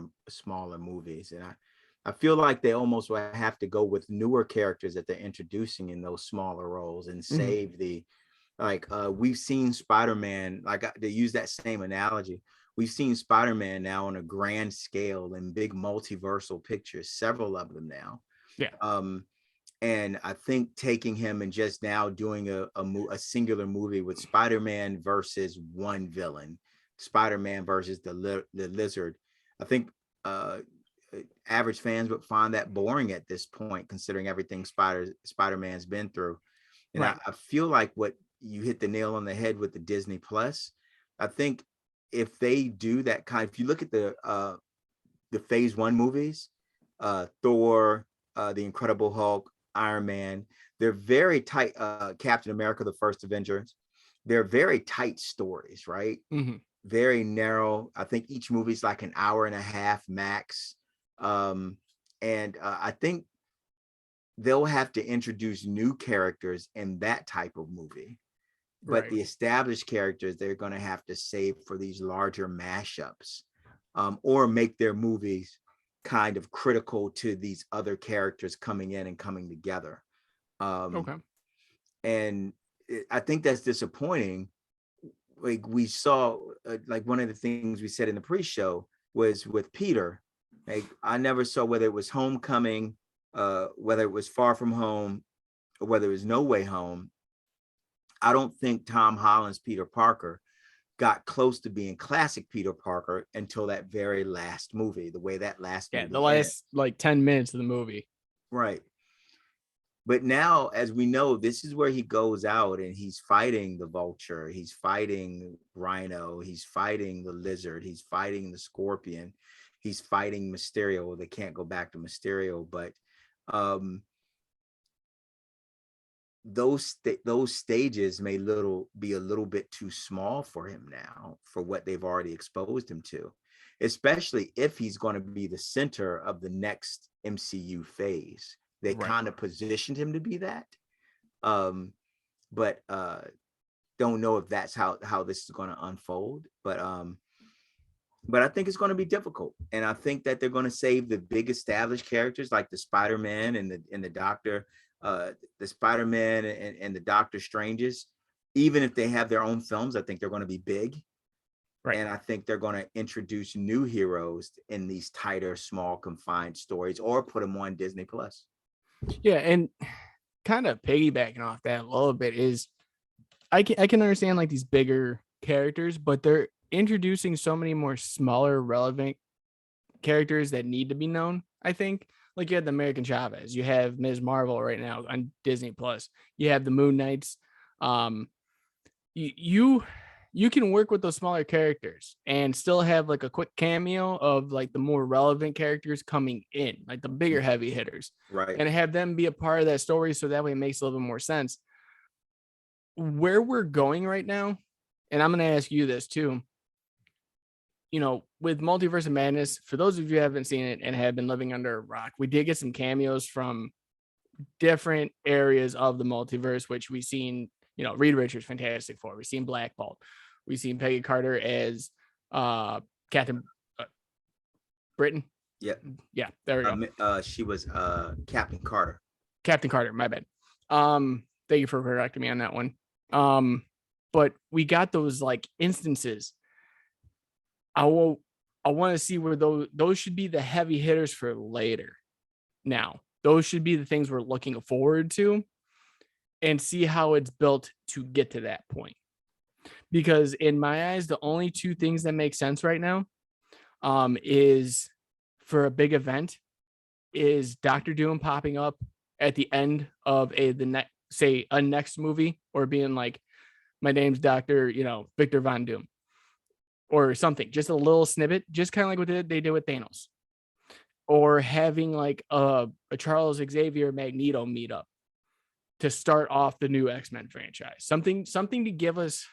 movies. And I feel like they almost will have to go with newer characters that they're introducing in those smaller roles and save we've seen Spider-Man, to use that same analogy, we've seen Spider-Man now on a grand scale in big multiversal pictures, several of them now. Yeah. And I think taking him and just now doing a singular movie with Spider-Man versus one villain, Spider-Man versus the Lizard, I think average fans would find that boring at this point, considering everything Spider-Man's been through. And right. I feel like what you hit the nail on the head with the Disney Plus. I think if they do that if you look at the phase 1 movies, Thor, the Incredible Hulk, Iron Man, they're very tight. Captain America, the First Avengers, they're very tight stories, right? Very narrow. I think each movie's like an hour and a half max. I think they'll have to introduce new characters in that type of movie. But right. The established characters, they're going to have to save for these larger mashups, or make their movies kind of critical to these other characters coming in and coming together. Okay. And I think that's disappointing. Like we saw, one of the things we said in the pre-show was with Peter. Like I never saw whether it was Homecoming, whether it was Far From Home, whether it's No Way Home, I don't think Tom Holland's Peter Parker got close to being classic Peter Parker until that very last movie, the way that last movie the last like 10 minutes of the movie. Right. But now, as we know, this is where he goes out and he's fighting the Vulture, he's fighting Rhino, he's fighting the Lizard, he's fighting the Scorpion, he's fighting Mysterio. They can't go back to Mysterio, but those stages may be a little bit too small for him now, for what they've already exposed him to, especially if he's going to be the center of the next MCU phase. They kind of positioned him to be that, but don't know if that's how this is going to unfold. But I think it's going to be difficult, and I think that they're going to save the big established characters like the Spider-Man and the Doctor, the Spider-Man and the Doctor Stranges. Even if they have their own films, I think they're going to be big. Right. And I think they're going to introduce new heroes in these tighter, small, confined stories, or put them on Disney Plus. Yeah, and kind of piggybacking off that a little bit is I can understand like these bigger characters, but they're introducing so many more smaller, relevant characters that need to be known. I think like you had the American Chavez, you have Ms. Marvel right now on Disney Plus, you have the Moon Knights. You can work with those smaller characters and still have like a quick cameo of like the more relevant characters coming in, like the bigger heavy hitters, right? And have them be a part of that story, so that way it makes a little bit more sense. Where we're going right now, and I'm going to ask you this too, you know, with Multiverse of Madness, for those of you who haven't seen it and have been living under a rock, we did get some cameos from different areas of the multiverse, which we've seen, you know, Reed Richards, Fantastic Four. We've seen Black Bolt. We've seen Peggy Carter as Captain Britain. Yeah. Yeah, there we go. She was Captain Carter. Captain Carter, my bad. Thank you for correcting me on that one. But we got those like instances. I want to see where those should be the heavy hitters for later. Now, those should be the things we're looking forward to and see how it's built to get to that point. Because in my eyes, the only two things that make sense right now is for a big event is Dr. Doom popping up at the end of a next movie, or being like, my name's Dr. Victor Von Doom or something, just a little snippet, just kind of like what they did with Thanos, or having like a Charles Xavier Magneto meetup to start off the new X-Men franchise, something to give us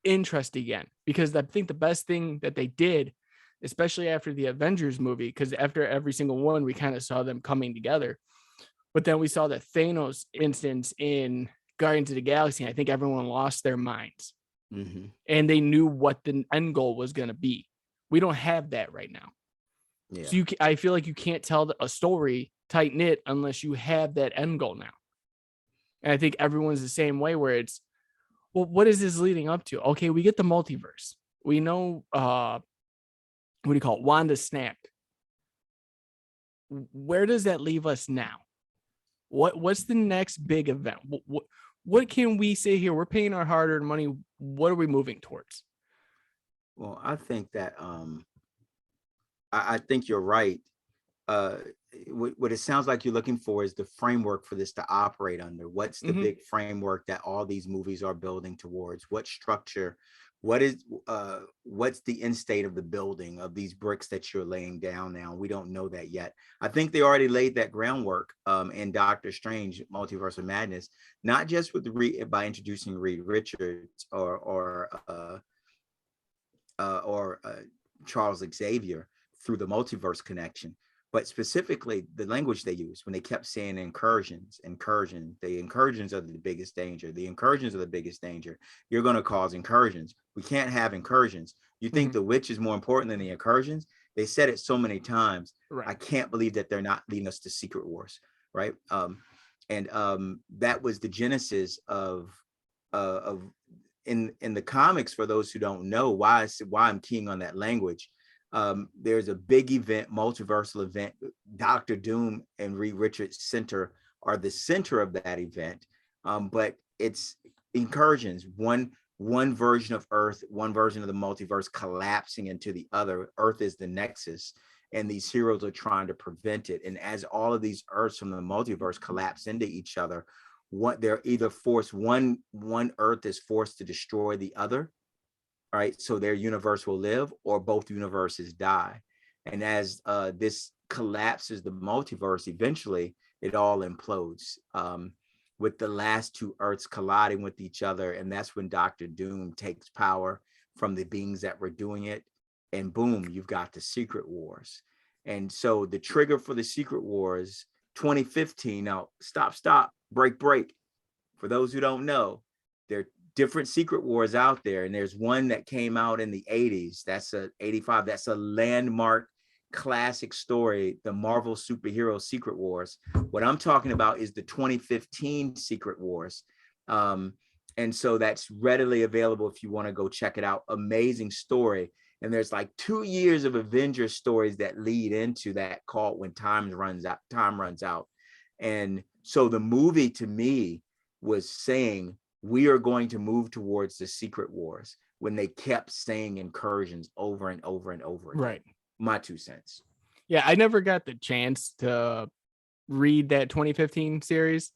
interest again, because I think the best thing that they did, especially after the Avengers movie, because after every single one we kind of saw them coming together, but then we saw the Thanos instance in Guardians of the Galaxy, and I think everyone lost their minds. And they knew what the end goal was going to be. We don't have that right now. Yeah. So I feel like you can't tell a story tight knit unless you have that end goal now. And I think everyone's the same way, where it's, well, what is this leading up to? Okay, we get the multiverse. We know, what do you call it? Wanda snapped. Where does that leave us now? What's the next big event? What can we say here? We're paying our hard-earned money. What are we moving towards? Well, I think that I think you're right. What it sounds like you're looking for is the framework for this to operate under. What's the big framework that all these movies are building towards? What structure? What's the end state of the building of these bricks that you're laying down now? We don't know that yet. I think they already laid that groundwork in Doctor Strange, Multiverse of Madness, not just by introducing Reed Richards or Charles Xavier through the multiverse connection, but specifically the language they use when they kept saying incursions. The incursions are the biggest danger. The incursions are the biggest danger. You're going to cause incursions. We can't have incursions. You think the witch is more important than the incursions? They said it so many times. Right. I can't believe that they're not leading us to Secret Wars, right? That was the genesis of in the comics. For those who don't know why I'm keying on that language. There's a big event, multiversal event. Dr. Doom and Reed Richards center are the center of that event. But it's incursions, one version of Earth, one version of the multiverse collapsing into the other. Earth is the nexus, and these heroes are trying to prevent it. And as all of these Earths from the multiverse collapse into each other, they're either forced, one Earth is forced to destroy the other, right? So their universe will live, or both universes die. And as this collapses the multiverse, eventually it all implodes, with the last two Earths colliding with each other. And that's when Dr. Doom takes power from the beings that were doing it. And boom, you've got the Secret Wars. And so the trigger for the Secret Wars, 2015. Now, stop, break. For those who don't know, there are different Secret Wars out there. And there's one that came out in the 80s. That's a 85. That's a landmark classic story, the Marvel superhero Secret Wars. What I'm talking about is the 2015 Secret Wars. And so that's readily available if you want to go check it out. Amazing story. And there's like 2 years of Avengers stories that lead into that, called When Time Runs Out. And so the movie, to me, was saying we are going to move towards the Secret Wars, when they kept saying incursions over and over and over again. Right. My 2 cents. Yeah, I never got the chance to read that 2015 series.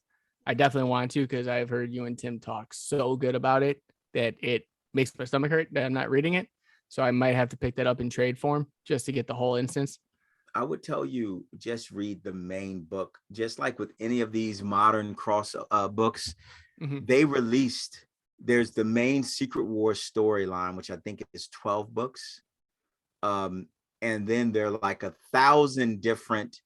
I definitely want to, because I've heard you and Tim talk so good about it that it makes my stomach hurt that I'm not reading it. So I might have to pick that up in trade form just to get the whole instance. I would tell you, just read the main book. Just like with any of these modern cross books, they released, there's the main Secret Wars storyline, which I think is 12 books. And then there are like 1,000 different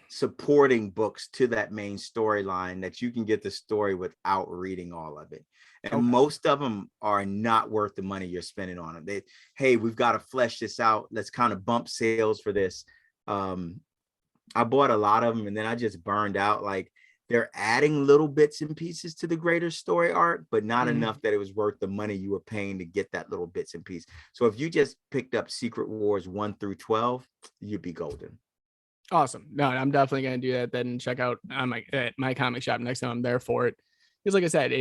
supporting books to that main storyline that you can get the story without reading all of it. And most of them are not worth the money you're spending on them. Hey, we've got to flesh this out. Let's kind of bump sales for this. I bought a lot of them, and then I just burned out. Like, they're adding little bits and pieces to the greater story arc, but not enough that it was worth the money you were paying to get that little bits and pieces. So if you just picked up Secret Wars 1 through 12, you'd be golden. Awesome. No, I'm definitely going to do that then, and check out at my comic shop next time I'm there for it. Because like I said,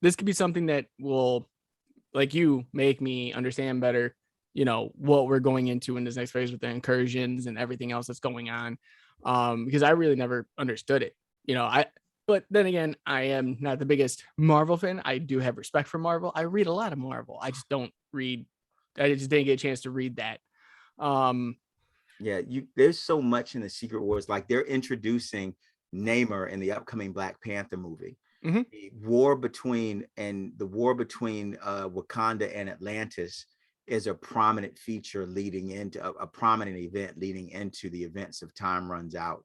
this could be something that will, like you, make me understand better, what we're going into in this next phase with the incursions and everything else that's going on. Because I really never understood it. But then again, I am not the biggest Marvel fan. I do have respect for Marvel. I read a lot of Marvel. I just didn't get a chance to read that. Yeah, there's so much in the Secret Wars. Like, they're introducing Namor in the upcoming Black Panther movie. The war between Wakanda and Atlantis is a prominent feature leading into a prominent event leading into the events of Time Runs Out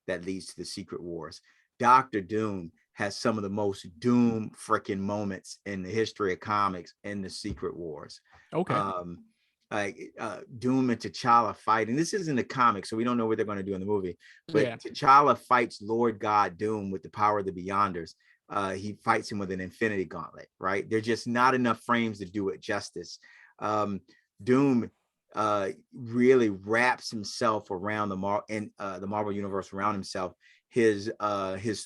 that leads to the Secret Wars. Dr. Doom has some of the most Doom freaking moments in the history of comics in the Secret Wars. Doom and T'Challa fighting. This isn't the comic, so we don't know what they're going to do in the movie. But T'Challa fights Lord God Doom with the power of the Beyonders. He fights him with an Infinity Gauntlet, right? There's just not enough frames to do it justice. Doom really wraps himself around the Marvel universe around himself. His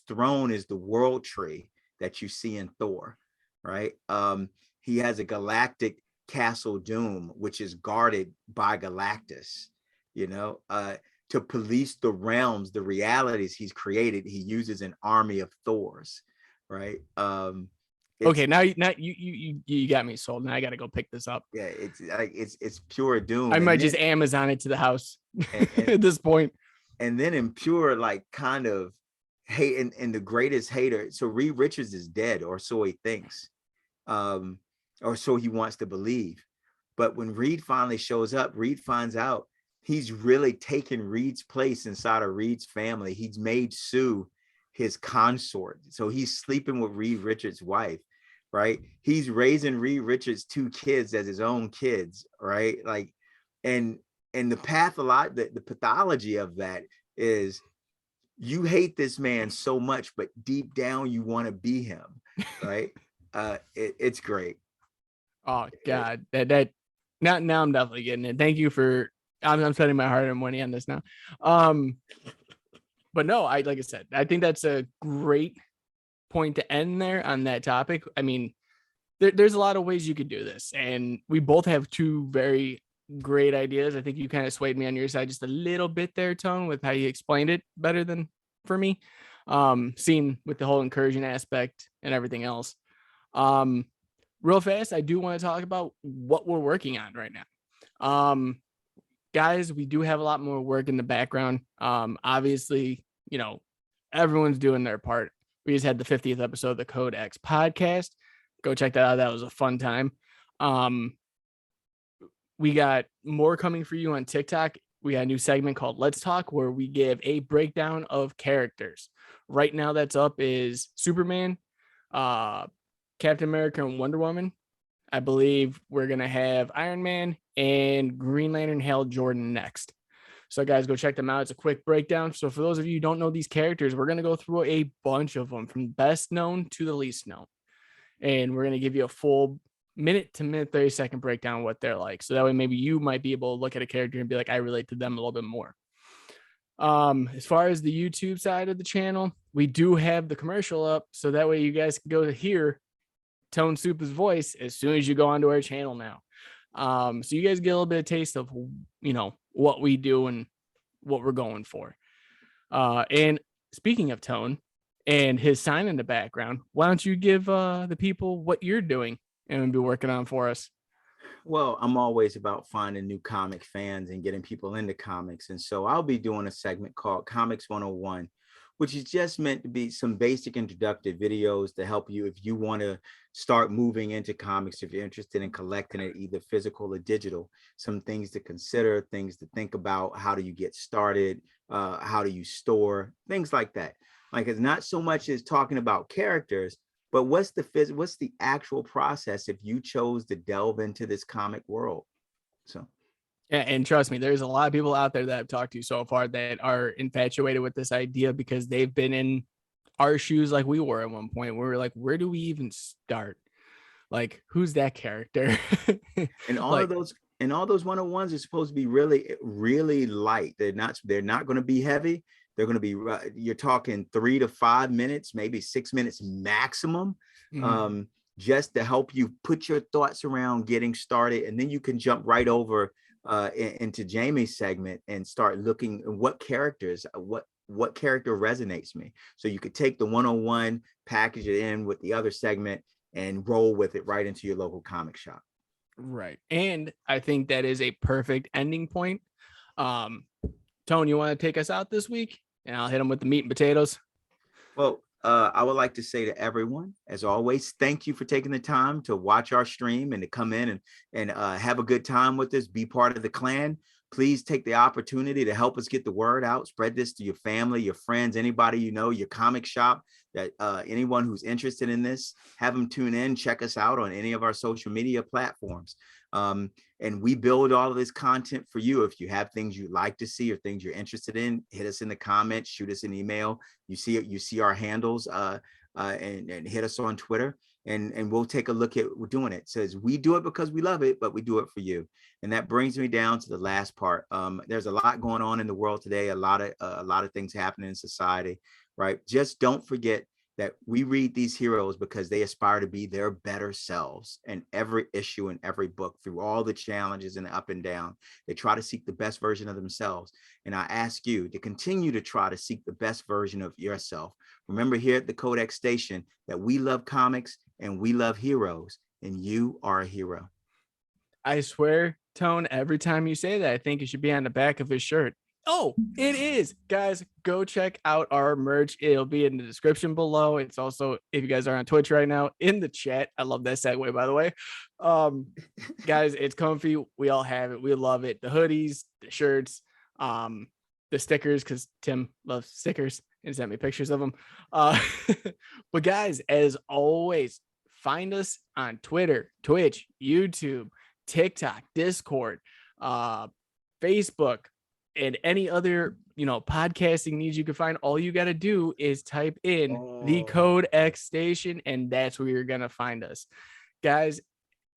throne is the World Tree that you see in Thor, right? He has a galactic Castle Doom, which is guarded by Galactus, to police the realms, the realities he's created. He uses an army of Thors, right? Okay, now you got me sold. Now I got to go pick this up. Yeah, it's pure Doom. I might just Amazon it to the house at this point. And then in pure, like, kind of hate, and the greatest hater. So Reed Richards is dead, or so he thinks, or so he wants to believe. But when Reed finally shows up, Reed finds out he's really taken Reed's place inside of Reed's family. He's made Sue his consort. So he's sleeping with Reed Richards' wife, right? He's raising Reed Richards' 2 kids as his own kids, right? Like, and the the pathology of that is you hate this man so much, but deep down you want to be him, right? It's great. Oh God, that now I'm definitely getting it. Thank you for. I'm spending my hard-earned money on this now. But no, like I said, I think that's a great point to end there on that topic. I mean, there's a lot of ways you could do this, and we both have two very great ideas. I think you kind of swayed me on your side just a little bit there, Tone, with how you explained it better than for me. Seeing with the whole incursion aspect and everything else. Real fast, I do want to talk about what we're working on right now. Guys, we do have a lot more work in the background. Obviously, everyone's doing their part. We just had the 50th episode of the Code X podcast. Go check that out. That was a fun time. We got more coming for you on TikTok. We got a new segment called Let's Talk, where we give a breakdown of characters. Right now that's up is Superman, Captain America, and Wonder Woman. I believe we're going to have Iron Man and Green Lantern Hal Jordan next. So guys, go check them out. It's a quick breakdown. So for those of you who don't know these characters, we're going to go through a bunch of them from best known to the least known. And we're going to give you a full minute to minute, 30-second breakdown of what they're like. So that way, maybe you might be able to look at a character and be like, I relate to them a little bit more. As far as the YouTube side of the channel, we do have the commercial up. So that way you guys can go to hear Tone Super's voice as soon as you go onto our channel now. So you guys get a little bit of taste of, what we do and what we're going for. And speaking of Tone and his sign in the background, why don't you give the people what you're doing and be working on for us? Well, I'm always about finding new comic fans and getting people into comics. And so I'll be doing a segment called Comics 101, which is just meant to be some basic introductory videos to help you if you want to start moving into comics, if you're interested in collecting it, either physical or digital, some things to consider, things to think about, how do you get started, how do you store, things like that. Like, it's not so much as talking about characters, but what's the actual process if you chose to delve into this comic world? So. Yeah, and trust me, there's a lot of people out there that I've talked to so far that are infatuated with this idea because they've been in our shoes like we were at one point. We were like, where do we even start? Like, who's that character? And all of those 101s are supposed to be really, really light. They're not going to be heavy. They're going to be, you're talking 3 to 5 minutes, maybe 6 minutes maximum, just to help you put your thoughts around getting started. And then you can jump right over into Jamie's segment and start looking at what characters, what character resonates me. So you could take the 101, package it in with the other segment and roll with it right into your local comic shop. Right. And I think that is a perfect ending point. Tone, you want to take us out this week? And I'll hit them with the meat and potatoes. Well, I would like to say to everyone, as always, thank you for taking the time to watch our stream and to come in and have a good time with us, be part of the clan. Please take the opportunity to help us get the word out, spread this to your family, your friends, anybody you know, your comic shop, that anyone who's interested in this, have them tune in, check us out on any of our social media platforms. And we build all of this content for you. If you have things you'd like to see or things you're interested in, hit us in the comments, shoot us an email. You see our handles and hit us on Twitter, and we'll take a look at we're doing it. It says we do it because we love it, but we do it for you. And that brings me down to the last part. There's a lot going on in the world today, a lot of things happening in society, right? Just don't forget that we read these heroes because they aspire to be their better selves. And every issue and every book, through all the challenges and the up and down, they try to seek the best version of themselves. And I ask you to continue to try to seek the best version of yourself. Remember here at the Codex Station that we love comics and we love heroes, and you are a hero. I swear, Tone, every time you say that, I think it should be on the back of his shirt. Oh, it is. Guys, go check out our merch. It'll be in the description below. It's also, if you guys are on Twitch right now, in the chat. I love that segue, by the way. Guys, it's comfy. We all have it. We love it. The hoodies, the shirts, the stickers, because Tim loves stickers and sent me pictures of them. But guys, as always, find us on Twitter, Twitch, YouTube, TikTok, Discord, Facebook, and any other podcasting needs you can find. All you got to do is type in the Code X Station, and that's where you're gonna find us. Guys,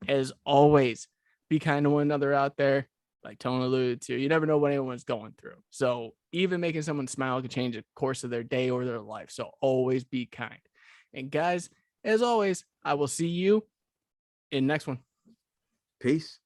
as always, be kind to one another out there. like Tone alluded to, you never know what anyone's going through. So even making someone smile can change the course of their day or their life. So always be kind. And guys, as always, I will see you in next one. Peace.